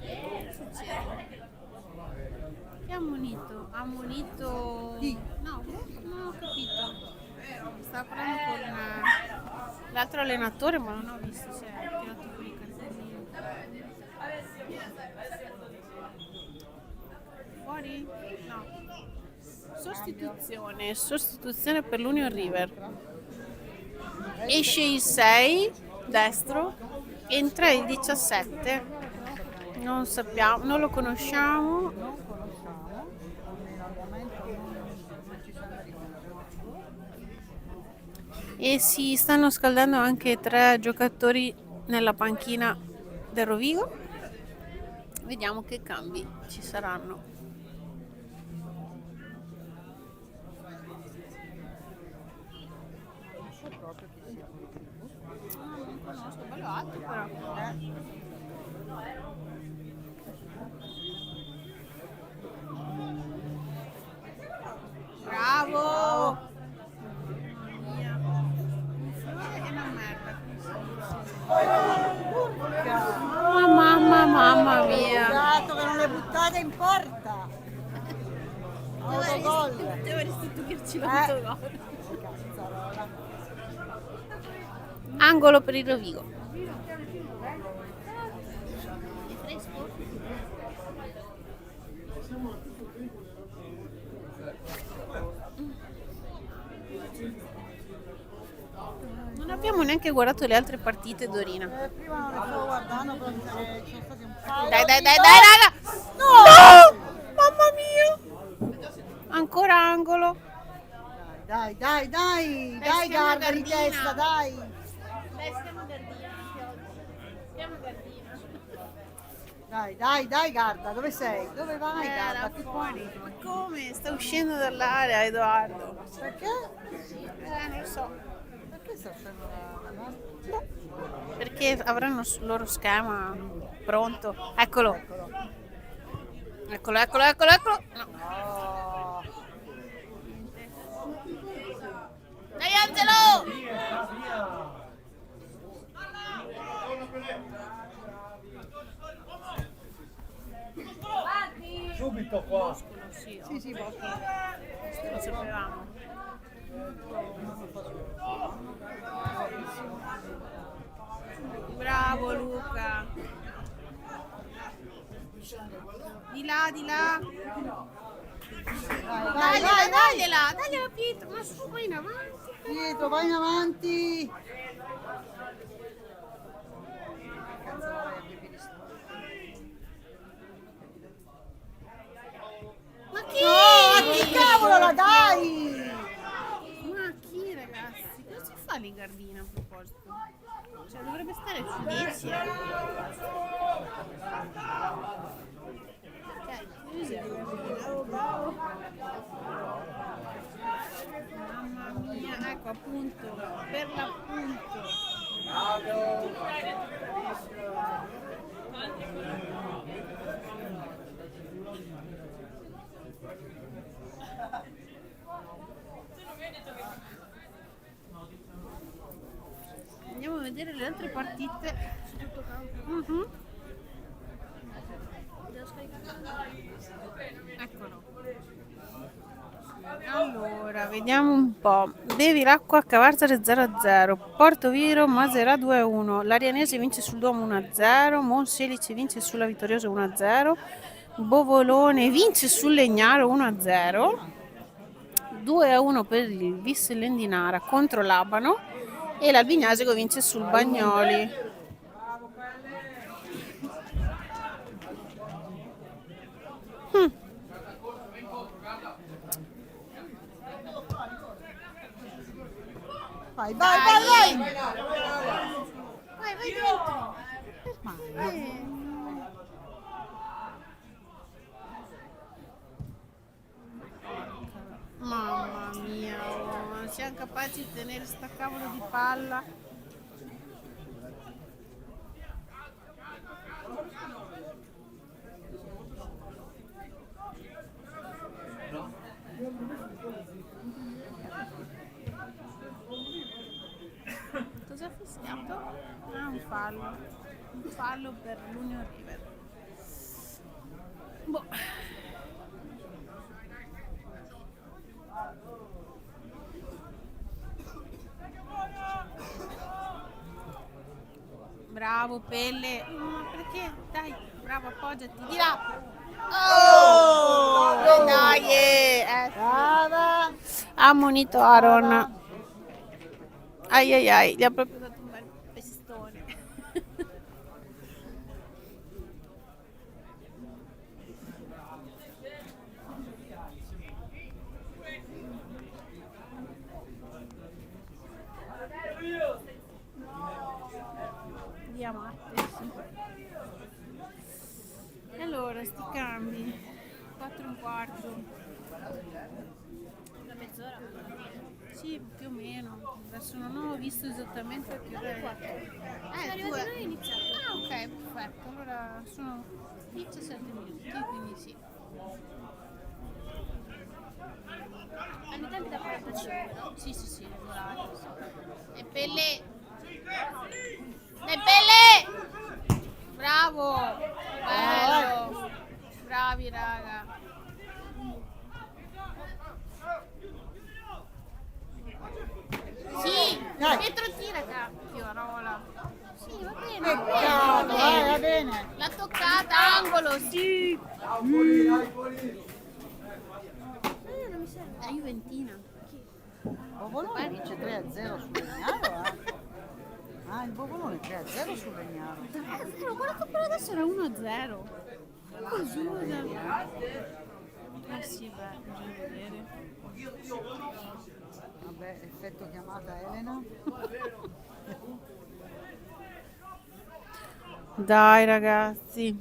Che succede? Che ha ammonito? Ha ammonito... Chi? No, non ho capito. Stava parlando con l'altro allenatore, ma non ho visto se ha tirato fuori i cartellini. Fuori? No. Sostituzione per l'Union River. Esce il 6, destro, entra il 17. Non sappiamo, non lo conosciamo. Non conosciamo. Almeno al momento non ci siamo riconosciuti. E si stanno scaldando anche 3 giocatori nella panchina del Rovigo. Vediamo che cambi ci saranno. Non so proprio chi sia. Non conosco, bello alto però. Bravo! Mamma mia. Un fiore e una merda. Mamma mia. Peccato che non le buttate in porta. Autogol. Devo restituirci l'autogol. Angolo per il Rovigo. È fresco? Non abbiamo neanche guardato le altre partite, Dorina. Prima non le stavo guardando perché ci sono stati un paio. Dai, raga! No! Mamma mia! Ancora angolo. Dai, Stiamo Garda di Gardina. testa, dai. Dai, stiamo a Gardina anche oggi. Stiamo a Gardina. Dai, Garda, dove sei? Dove vai, Era Garda? Qui fuori. Ma come? Sta uscendo dall'area, Edoardo. Perché? Non lo so. Perché sta uscendo la nostra? Perché avranno il loro schema pronto. Eccolo. Eccolo. No. Oh. Dai, Angelo! Subito qua. Sì, Sì, basta. lo sapevamo. Bravo Luca. Di là. Dagliela Pietro, ma su, vai in avanti. Pietro, vai in avanti. Ma chi? No, a chi cavolo la dai? Ma chi ragazzi? Cosa si fa lì lì Gardina a proposito? Cioè dovrebbe stare su 10. Mamma mia, ecco appunto, per l'appunto. Andiamo a vedere le altre partite. Mhm. Eccolo. Allora, vediamo un po'. Bevilacqua Cavarzare 0-0, Portoviro Maserà 2-1, l'Arianese vince sul Duomo 1-0, Monselice vince sulla Vittoriosa 1-0, Bovolone vince sul Legnaro 1-0, 2-1 per il Vis Lendinara contro l'Abano e l'Albignasego vince sul Bagnoli. Vai, vai, vai, vai! Vai dentro! Mamma mia, oh, siamo capaci di tenere sta cavolo di palla. Cosa ha fischiato? Ah, un fallo per l'Union River. Boh. Bravo Pelle, ma perché? Dai, bravo, appoggiati di là. Oh, dai, Brava! ammonito Aaron. Ai ai ai, gli ha proprio dato un bel pestone. Diamante, sì. E allora, sti cambi. 4 e un quarto. Una mezz'ora. Sì, più o meno. Adesso non ho visto esattamente a che ora è. Siamo arrivati noi e è iniziato. Ah, ok, perfetto. Allora sono 17 minuti, quindi sì. Hanno i tempi da 45, no? Sì, è volato. Sì. E Pelle! E Pelle! Bravo! Bello! Bravi raga! Sì! Dai. Pietro tira cacchio, Rola! Sì, va bene! Peccato, va bene! L'ha toccata, angolo, sì! Non mi serve. È Juventina. Bovolone vince 3-0 sul Legnaro, eh? Ah, il Bovolone 3-0 sul Legnaro. Ho guardato però adesso era 1-0. Cosa? Sì, beh, bisogna vedere. Vabbè, effetto chiamata Elena. Dai ragazzi.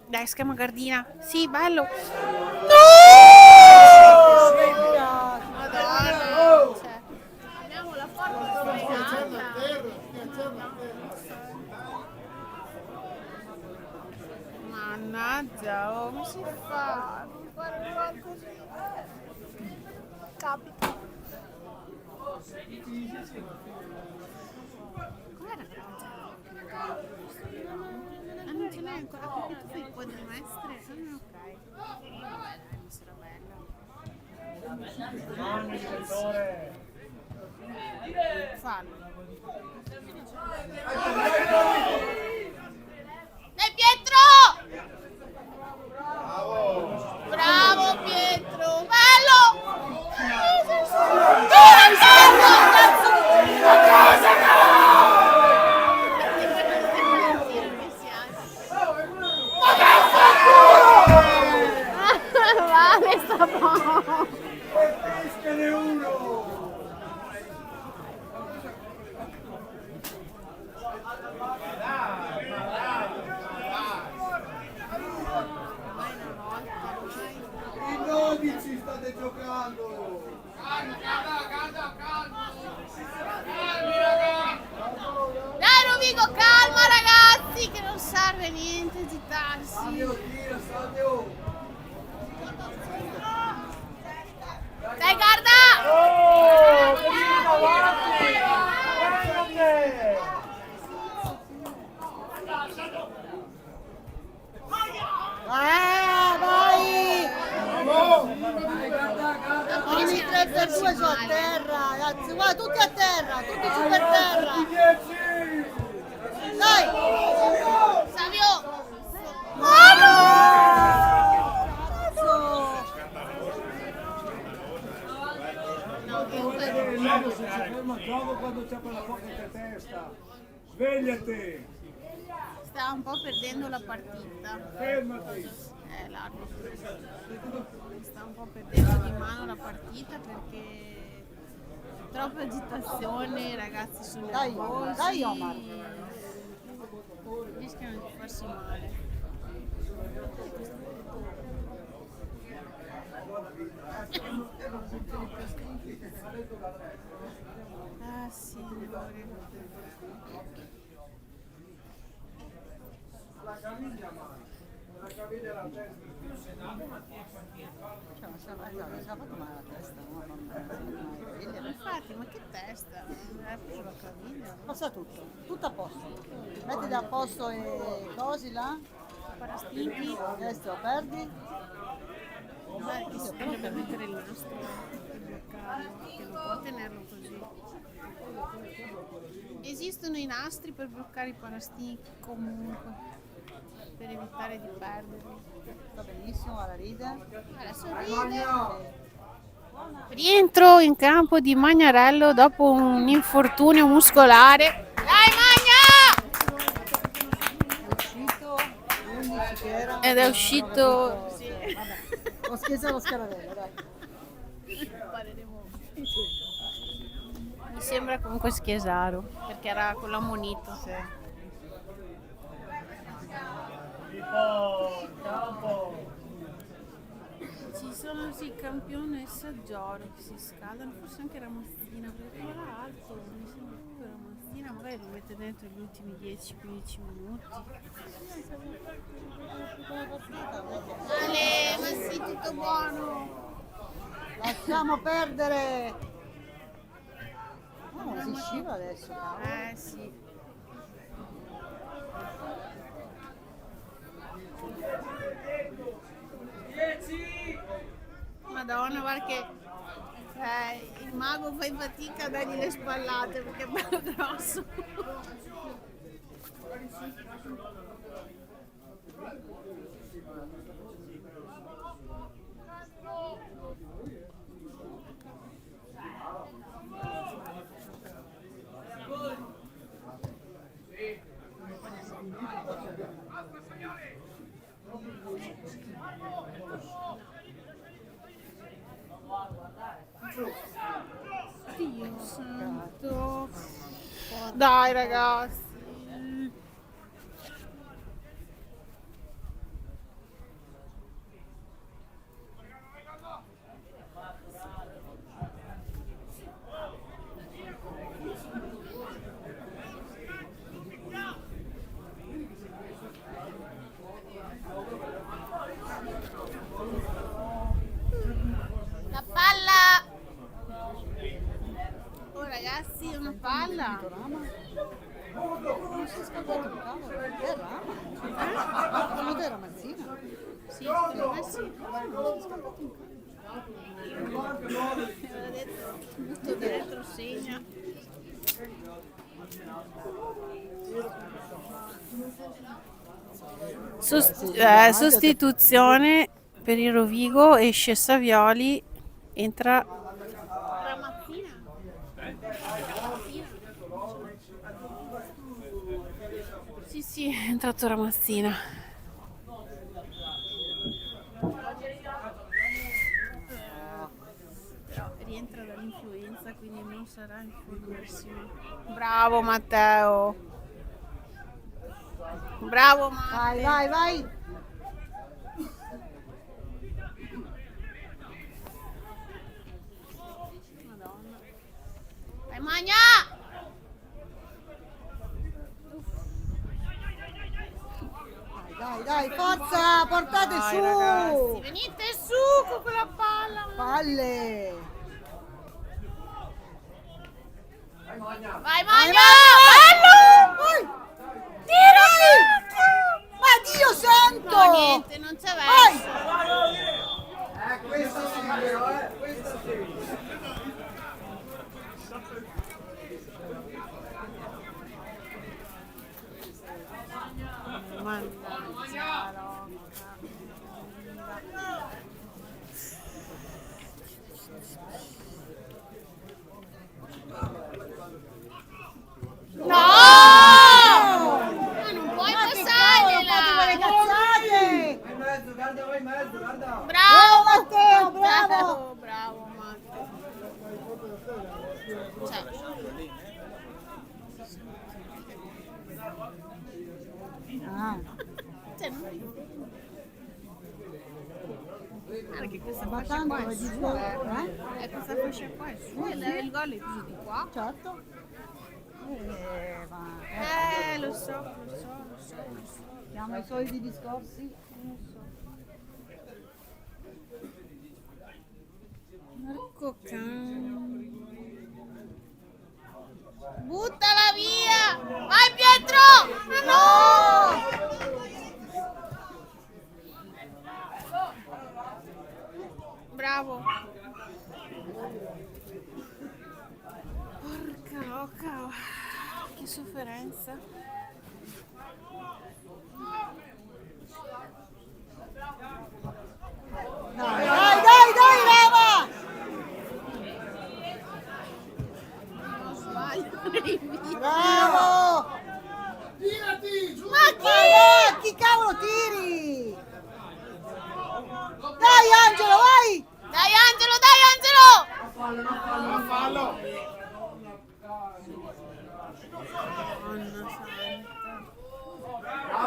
Dai, schema Gardina. Sì, bello. Madonna. Cioè, Abbiamo la forza sfregata. mannaggia, oh, come si fa? Non fare gol così. Capita. Com'era che non ce l'hai ancora capito tu il quadrimestre? Ah, ok. Vabbè, dai, sarà bella. Fallo. Dai Pietro! Bravo Pietro! Bello! Vale, sta buono. serve niente agitarsi. Dai, guarda! Oh, vieni davanti! Grande! Vai! Bravo! Ogni 3 per 2 su a terra, ragazzi, guarda, tutti a terra, tutti su per terra. 10! Dai! Savio! Il lago si ferma il gioco quando c'è quella poca in testa. Svegliati! Sta un po' perdendo la partita. Fermati! L'arbitro sta un po' perdendo di mano la partita perché troppa agitazione, i ragazzi sono Dai, nervosi, dai, Omar. rischiano di farsi male. Ah signore. Cioè, non si è fatto male la testa, no? Infatti, ma che testa? Non è preso la caviglia? Passa tutto, tutto a posto. Mettiti a posto i cosi là, Parastinchi? adesso perdi. Dai, che si prende per mettere il nastro per bloccarlo, che non può tenerlo così. Esistono i nastri per bloccare i parastinchi comunque, per evitare di perderli. Va benissimo, guarda, ride. Adesso ride. Rientro in campo di Magnarello dopo un infortunio muscolare. Dai Magna! È uscito, 11 che era. Ed è uscito... Sì. Ho scherzato lo scaravello, dai. Mi sembra comunque Chiesaro, perché era quello ammonito. Ci sono sì campionessa Gioro che si scaldano, forse anche Ramazzina, perché quello era alto, mi sembra più Ramazzina, magari lo mette dentro gli ultimi 10-15 minuti. Ale, ma sì, tutto buono! Lasciamo perdere. Oh, si scivola adesso, cavolo. Sì. Madonna, guarda che il mago fa fatica a dargli le spallate perché è bello grosso. Dio santo. Dai ragazzi. La palla! Oh ragazzi, una palla! Non si è scappato un cavolo, è Rama. Secondo te è Ramazzina? Sì, secondo me sì. Non si è scappato un cavolo. Aveva detto, butto dentro, segna. Sostituzione per il Rovigo, esce Savioli, entra Ramazzina. Sì, sì, è entrato Ramazzina. Però rientra dall'influenza, quindi non sarà in formissimo. Bravo Matteo. Bravo Matteo. Vai, vai, vai. Madonna. Dai Magna! Dai, forza, portate Dai, su! ragazzi, venite su con quella palla. Palle! Vai, Vai, Magna! vai! Tira! Ma Dio santo! No, niente, non c'è Vai! verso. Questa sì, però, questa sì. Mannaggia, Rocca. No! Ma non puoi Ma che cavolo, fate quelle passargliela! cazzate! Vai in mezzo, guarda, vai in mezzo, guarda. Bravo! Matteo, bravo! Bravo, Matteo. Cioè, Ah, cioè, guarda che questa ma fascia tanto qua è è di sua, sguardo, questa fascia qua è sua, il gol è chiuso di qua. certo. Ma Lo so, lo so. siamo ai soliti discorsi. Marco Can. Buttala via! Vai Pietro! No! Bravo. Porca loca. Che sofferenza. Dai, Rava! Non sbaglio. Bravo! Tirati, giù! Ma chi cavolo tiri? Dai Angelo, vai! Dai Angelo, dai Angelo! Non fallo! Madonna santa.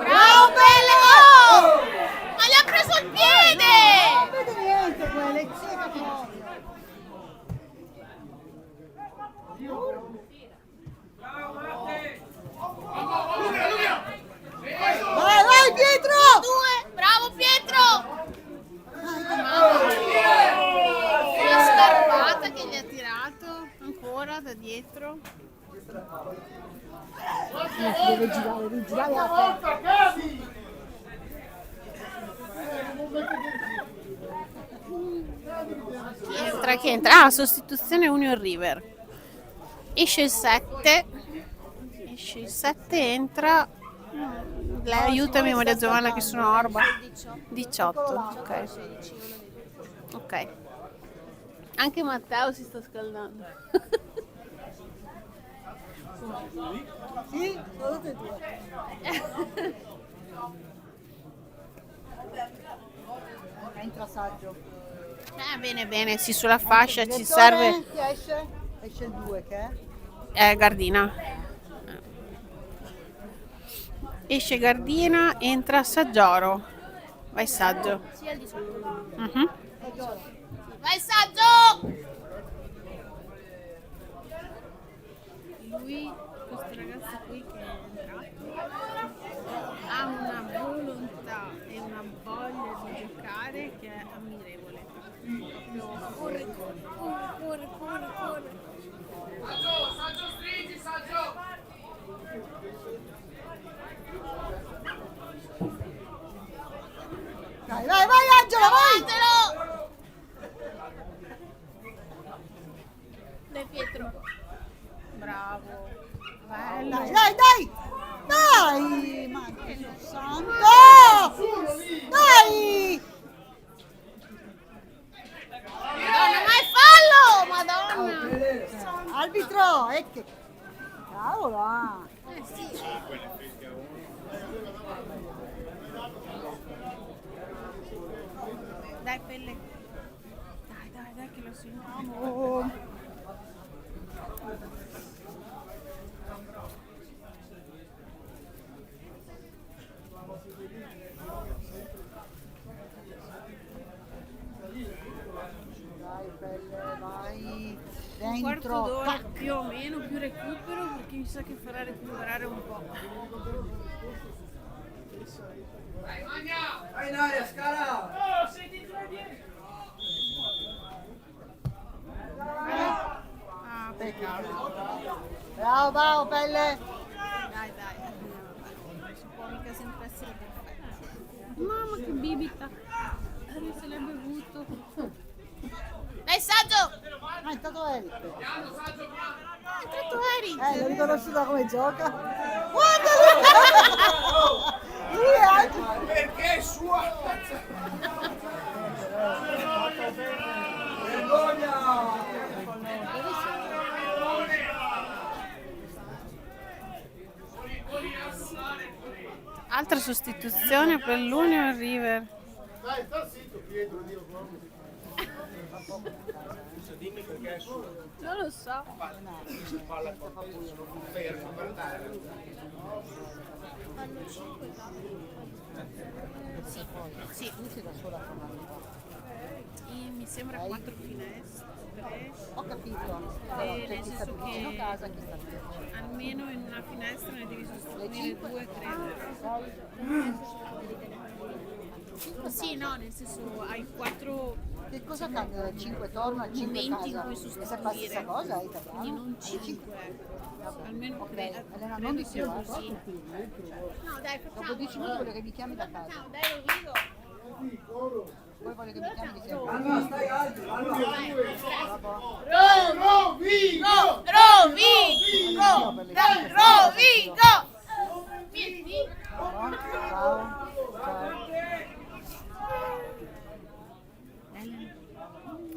Bravo Pelle! Oh! Ma gli ha preso il piede! Non vede niente quella, è cieca proprio. Vai Pietro! Due! Bravo Pietro! La scarpata che gli ha tirato ancora da dietro. Devi girare la Volta, cadi! Non mette Chi entra? Ah, sostituzione Union River. Esce il 7. Esce il 7, entra. Lei aiutami Maria Giovanna che sono orba. 18. Ok. Ok. Anche Matteo si sta scaldando. Sì, sono tutte e due. Entra saggio. Bene, bene, sì, sulla fascia ci serve. Chi esce? Esce il 2 che è? Gardina. Esce Gardina, entra Saggioro. Vai Saggio. Sì, al di sotto. Mhm. Vai Saggio! Lui, questo ragazzo qui che è entrato, ha una volontà e una voglia di giocare che è ammirevole. Proprio corre. Saggio, stringi, Saggio! Vai Angelo, vai! Angelo! Dai Pietro. Bravo. Bello. Dai! Ma Dio santo! Dai! Madonna, ma è fallo! Madonna! Arbitro, e che cavolo ah! Dai Pelle. Dai che lo sentiamo. Oh. Dai Pelle, vai Un quarto dentro. d'ora Tac. più o meno, più recupero perché mi sa che farà recuperare un po'. Vai in aria, Scala! Ah, peccato. Bravo, bravo, pelle! Dai, non si può mica sempre essere perfetti. Mamma che bibita! Se l'è bevuto. Dai, Saggio! Ah, è entrato Eric. È entrato Eric! L'ho riconosciuta come gioca. Guardalo! Lui è anche... Perché è sua? Vergogna! Altra sostituzione per l'Union River. Dai, sta zitto Pietro, Dio proprio. Dimmi perché è sua. Non lo so. Fermo, guardare. Sì, Lucy da sola a fare. mi sembra 4 finestre. Ho capito. Però c'è chi sta più vicino a casa, chi sta più vicino. Almeno in una finestra ne devi sostituire 2, credo. Sì, no, nel senso hai 4 Che cosa cambia dal 5 torno al 5 momenti in casa? cui E se fa la sostituire. stessa cosa è italiano? Quindi non Alle 5. Almeno Ok, credo Elena, non mi sia chiama. così. No, dai, Dopo facciamo. 10 minuti voglio che mi chiami da casa. Ciao, dai, lo dico. Poi voglio che mi chiami di sempre. Alba, stai alto, Alba! Rovigo! Rovigo! Vieni. Ciao.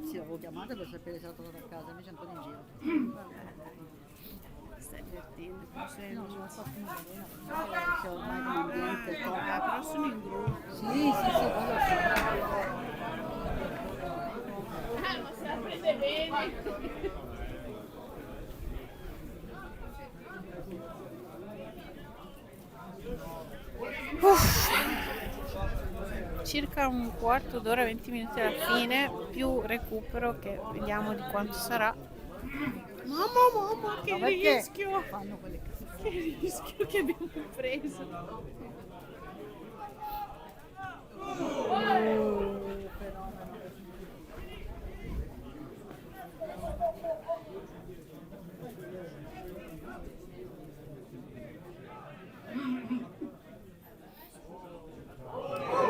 Sì, l'avevo chiamata per sapere se era tornata a casa, invece è ancora in giro. Stai divertendo, però sei No, in non ho fatto nulla. C'è ormai un ambiente. però sono in gruppo. Sì, quello sì. Ma se la prende bene. Circa un quarto d'ora, 20 minuti alla fine, più recupero che vediamo di quanto sarà. Mamma, che Ma perché rischio! fanno quelle cose? Che rischio che abbiamo preso!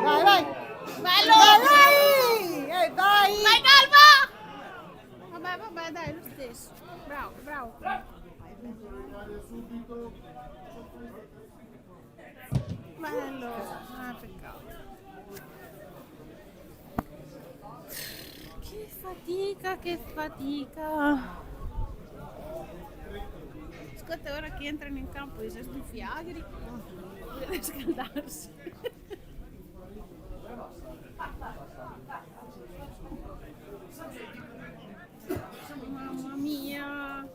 Vai! Bello! Vai! Vai! Vai, Galva! Vabbè, dai, lo stesso. Bravo. Bello. Ah, peccato. Che fatica. Ascolta, ora che entrano in campo i stufi agri, deve scaldarsi. Mamma mia.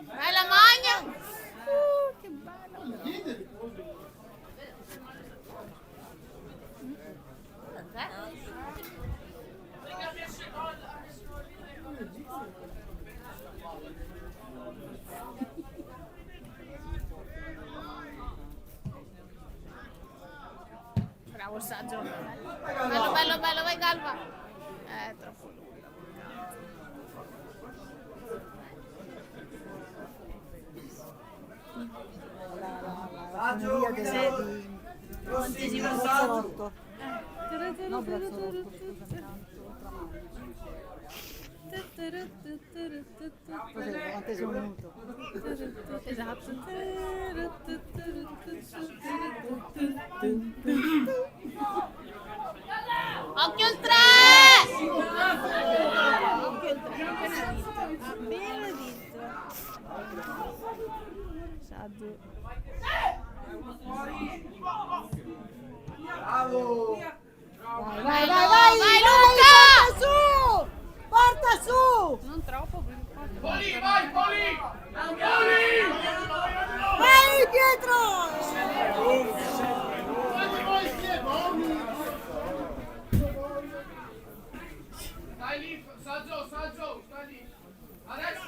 Bella magna! Che bello. Bravo Saggio. Bello, vai Galva. Troppo lunga. Saggio, Prossimo, Saggio! No, Brazzolotto, scusami, cos'è, 90° minuto. Esatto. Occhio il 3! Occhio il 3, appena detto. Saggio. Bravo! Vai, Luca! Porta su! Non troppo perché poi Vai, Poli! Vai, Pietro! Fate voi Pietro! Stai lì, Saggio, stai lì. Adesso!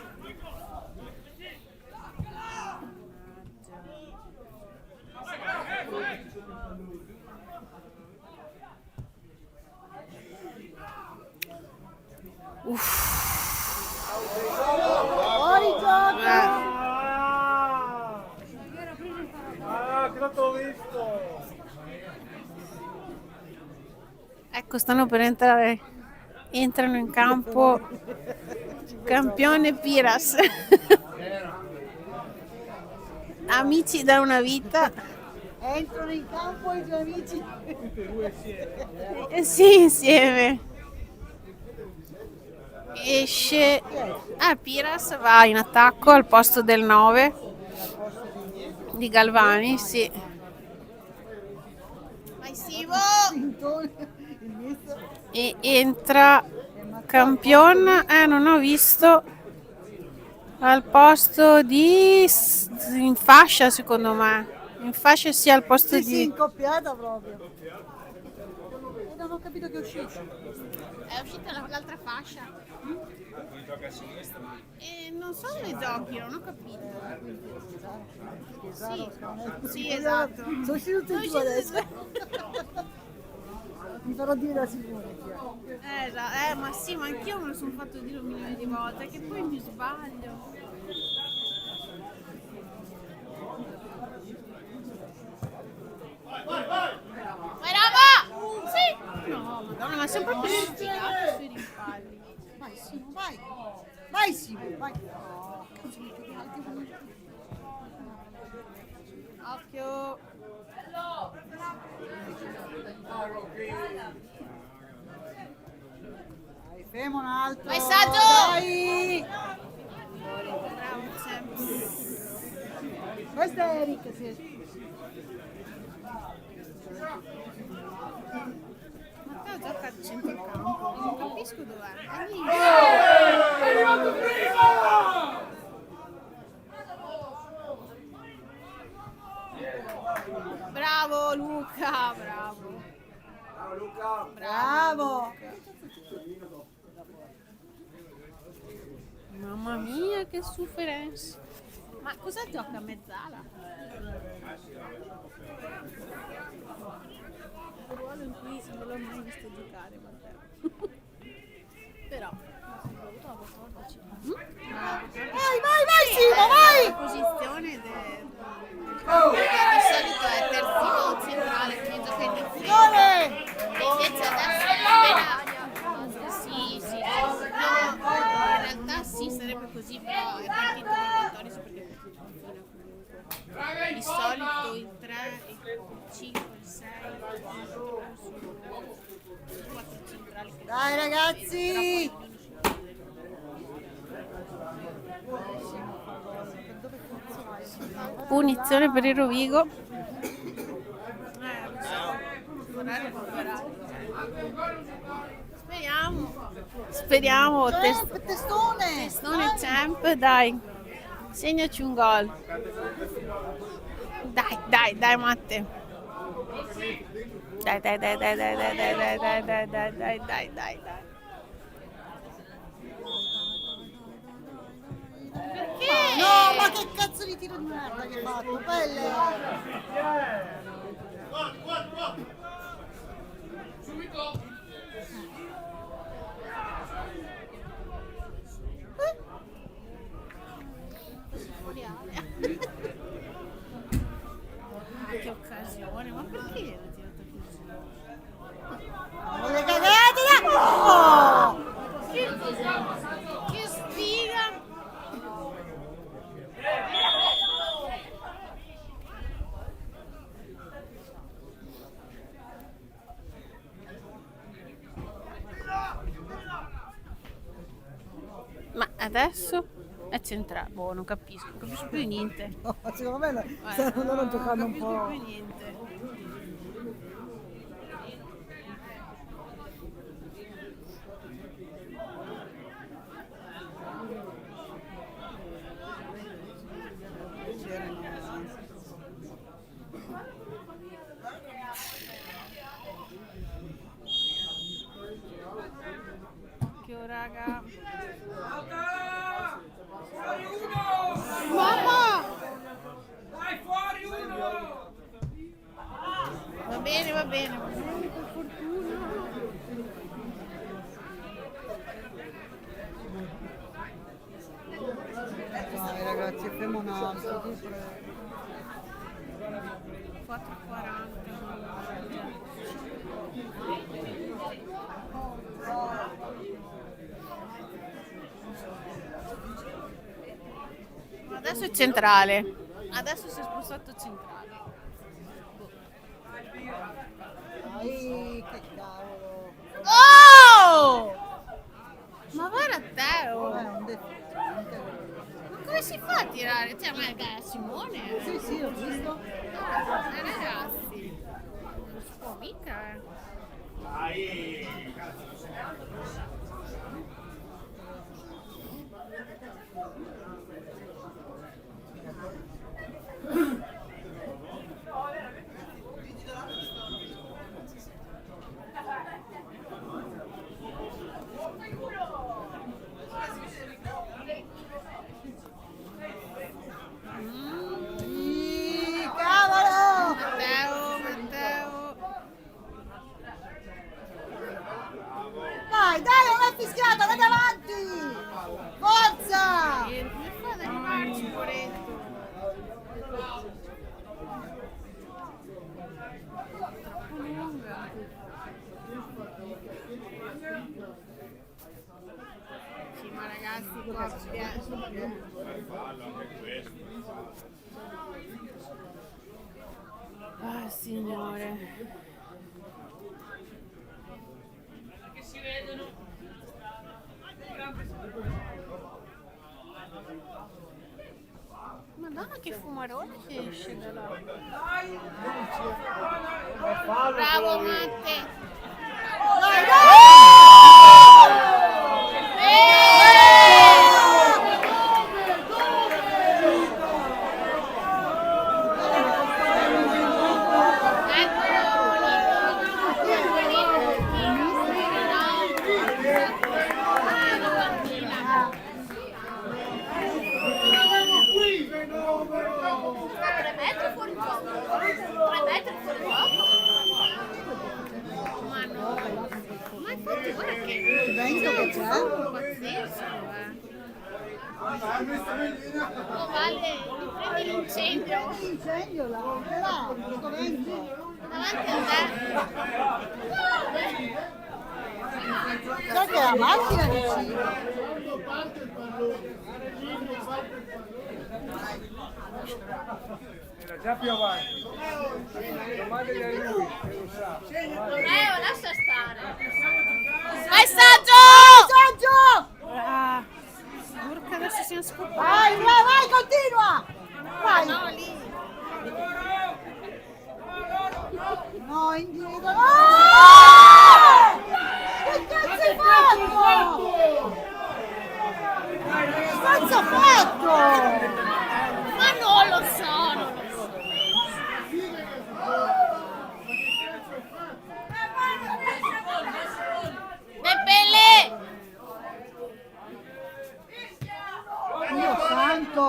Che l'ho visto! Ecco, stanno per entrare. Entrano in campo campione Piras. Amici da una vita. Entrano in campo i tuoi amici. Sì, insieme. Esce. Piras va in attacco al posto del 9 di Galvani, sì. Vai Simo! Il mister. E entra Campion, non ho visto, al posto di in fascia secondo me, in fascia sia al posto Sì, sì, di... incoppiata proprio. E non ho capito che è uscita. È uscita l'altra fascia. E non so dove giochi, non ho capito. Sì, esatto. Sono usciti tutti e due adesso. Mi farò dire da sicuro. Ma sì, ma anch'io me lo sono fatto dire un milione di volte, che poi mi sbaglio. Brava! Sì! No, madonna, ma sei proprio sfigato sui rimpalli. Vai Simo, vai. Vai Simo, vai. Occhio! Dai, fermo un altro. Vai, Saggio! Dai. Bravo, sempre. Questo è Eric, sì. Matteo gioca a centrocampo, non capisco dov'è. È lì. È arrivato prima! Bravo Luca, bravo. Bravo. Mamma mia, che sofferenza. Ma cosa gioca a mezzala? Un ruolo in cui non l'ho mai visto giocare, Matteo. Però ho avuto la 14. Vai Simo, vai. La posizione del campo che di solito è terzino centrale, quindi gioca in difesa. Gole. E invece adesso appena sì, no, in realtà sì, sarebbe così, però è partito con 14 perché è partito in fine comunque. Di solito il 3, il 5, il 6, il 4 centrali. Dai ragazzi. Punizione per il Rovigo. Speriamo. Testone. Testone Champ, dai. Segnaci un gol. Dai, Matte. Dai. No, ma che cazzo di tiro di merda che hai fatto? Pelle. Che occasione, ma perché era tirato così? Non le cagate là! Oh! Che sfiga! Ma adesso è centrale, boh, non capisco più niente. No, secondo me stanno loro giocando un Non po'. capisco più niente. Occhio raga. Mamma! Dai fuori uno! Va bene, per fortuna. Dai ragazzi. Adesso è centrale. Adesso si è spostato centrale. Dai, che cavolo. Oh! Ma guarda te, oh. È un deficiente. Ma come si fa a tirare? Cioè, ma è Simone? Sì, sì, ho visto. Ragazzi, non si può mica, Sì, cavolo! Matteo. Dai, dai, non è fischiata, vai avanti! Forza! Come fa ad arrivarci, Poretto? Troppo lunga. Sì, ma ragazzi, qua ah, signore. Madonna che fumarone che esce da là. Bravo Matte. Dai, dai! Ma no, ma infatti guarda che Il vento che c'è? pazzesco, Oh Vale, mi prendi l'incendio L'incendio là, questo vento. davanti a te. Sai che la macchina vicino. Era già più avanti. Domandagli a lui, se lo sa. Lascia stare. Vai Saggio! Saggio! Ah, urca, adesso siamo scoperti. Vai, vai, vai, continua! Vai! No, lì. No, indietro! No! Che cazzo hai fatto? Che cazzo hai fatto? Ma non lo so, non lo so. Debele! Dio santo!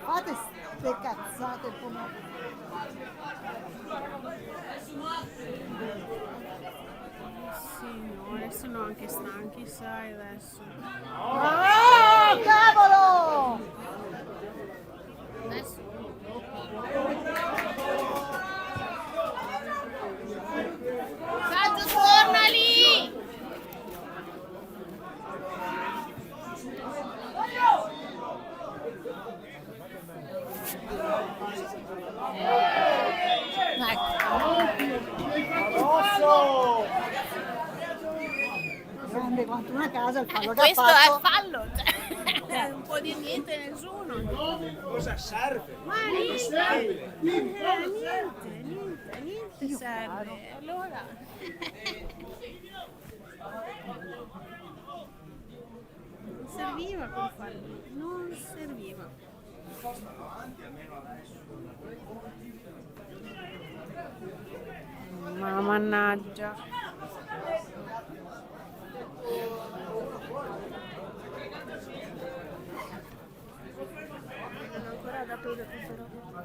Fate ste cazzate un po'. Signore, sono anche stanchi, sai adesso. Oh, cavolo! Adesso. Saggio, torna lì! Addosso! Grande quanto una casa il fallo che ha Questo fatto. è fallo, cioè, un po' di niente nessuno. Cosa serve? Ma niente, niente serve. Allora. Non serviva quel fallo, non serviva. Ma mannaggia.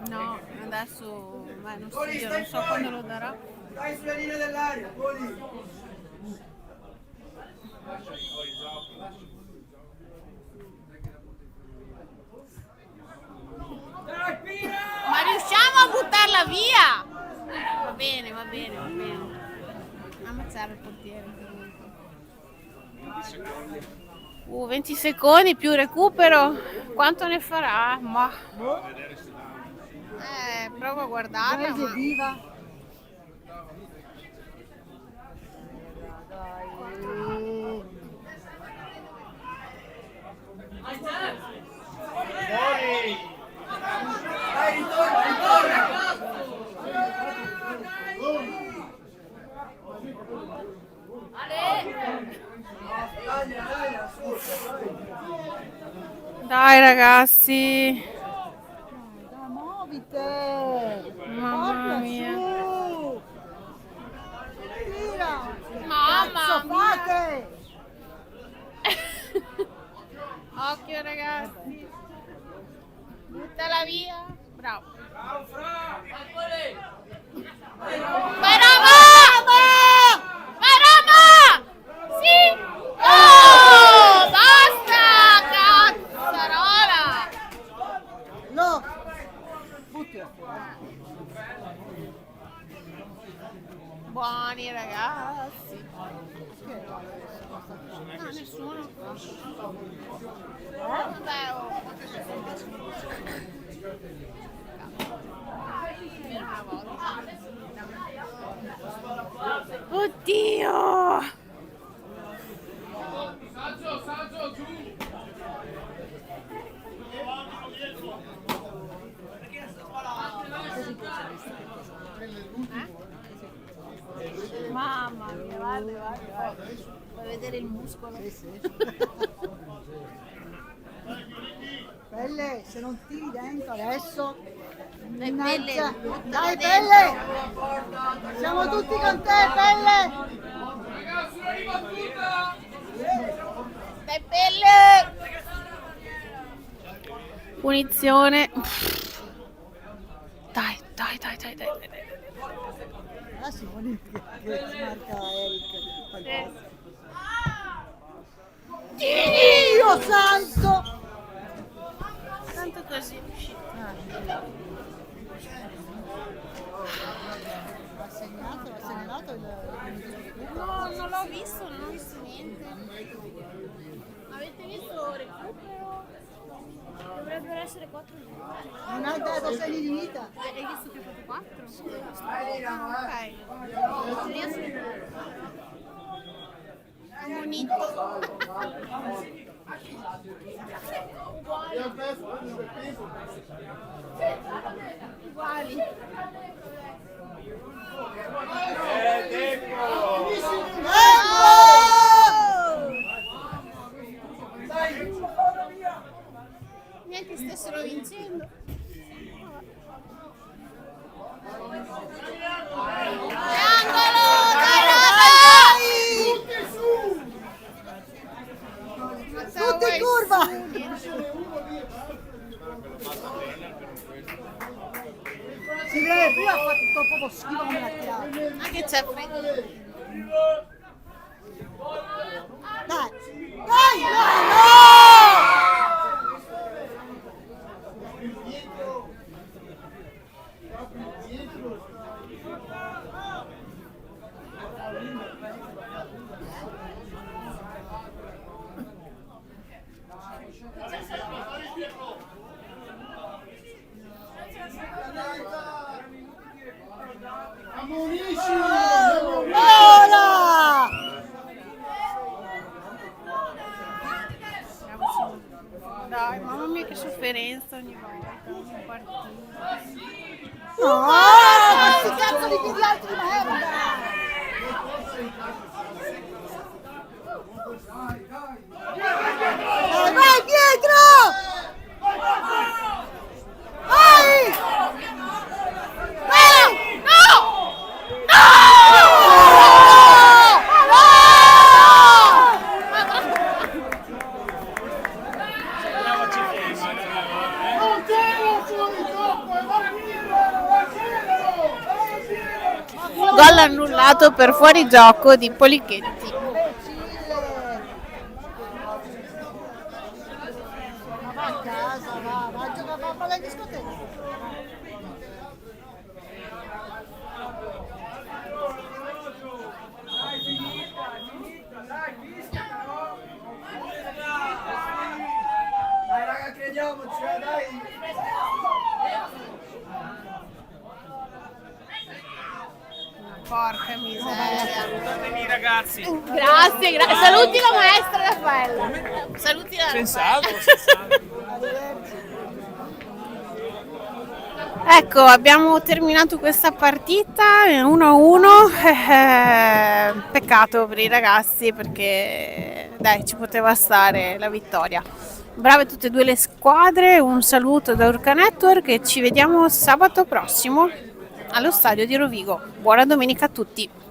No, adesso non so, io non so quando lo darà. Dai sulla linea dell'aria, Poli! bene, va bene. Ammazzare il portiere comunque. 20 secondi più recupero. Quanto ne farà? Ma provo a guardarla. Guarda, Ma... viva. Fuori! Dai, ritorna, ritorna! Dai ragazzi. Dai, muovite! Mamma mia. Su! Tira! Mamma Cazzo fate! Occhio ragazzi. Buttala via. Bravo. Vai Roma! Vai Roma! Sì! Oh! Basta! Cazzarola! No! Buttila! Buoni ragazzi. No, nessuno. Vabbè, oh. Oddio! Mamma mia, guarda. Vuoi vedere il muscolo? Sì. Pelle, se non tiri dentro adesso... Mannaggia. Dai, Pelle! Siamo tutti con te, Pelle! Dai pelle! Punizione. Dai. Ah, Simone che marca Eric. Dio santo! Tanto così. Ha segnalato il... No, non l'ho visto, non ho visto niente. Avete visto il recupero? Dovrebbero essere 4 minuti. Non ha dato segni di vita. Hai visto che ho fatto 4? Sì. Ok. Io sono munito. Uguali. Niente, stessero vincendo. Angolo! Dai, Tutti in curva! Si vede, prima ha fatto proprio schifo come l'ha tirato. Anche c'è freddo. Dai! Dai! No! Ammonisci! Ora! Dai, mamma mia che sofferenza ogni volta, ogni partita. No! Questi cazzo di piedi alti di merda! Vai dietro! Vai! No! Gol annullato per fuorigioco di Polichetti. Ma va a casa, va a giocare a palla in discoteca. porca miseria. ragazzi. Grazie, saluti la maestra Raffaella. Saluti la Senz'altro. Ecco, abbiamo terminato questa partita 1-1. Peccato per i ragazzi perché dai, ci poteva stare la vittoria. Brave tutte e due le squadre, un saluto da Urca Network e ci vediamo sabato prossimo allo stadio di Rovigo. Buona domenica a tutti!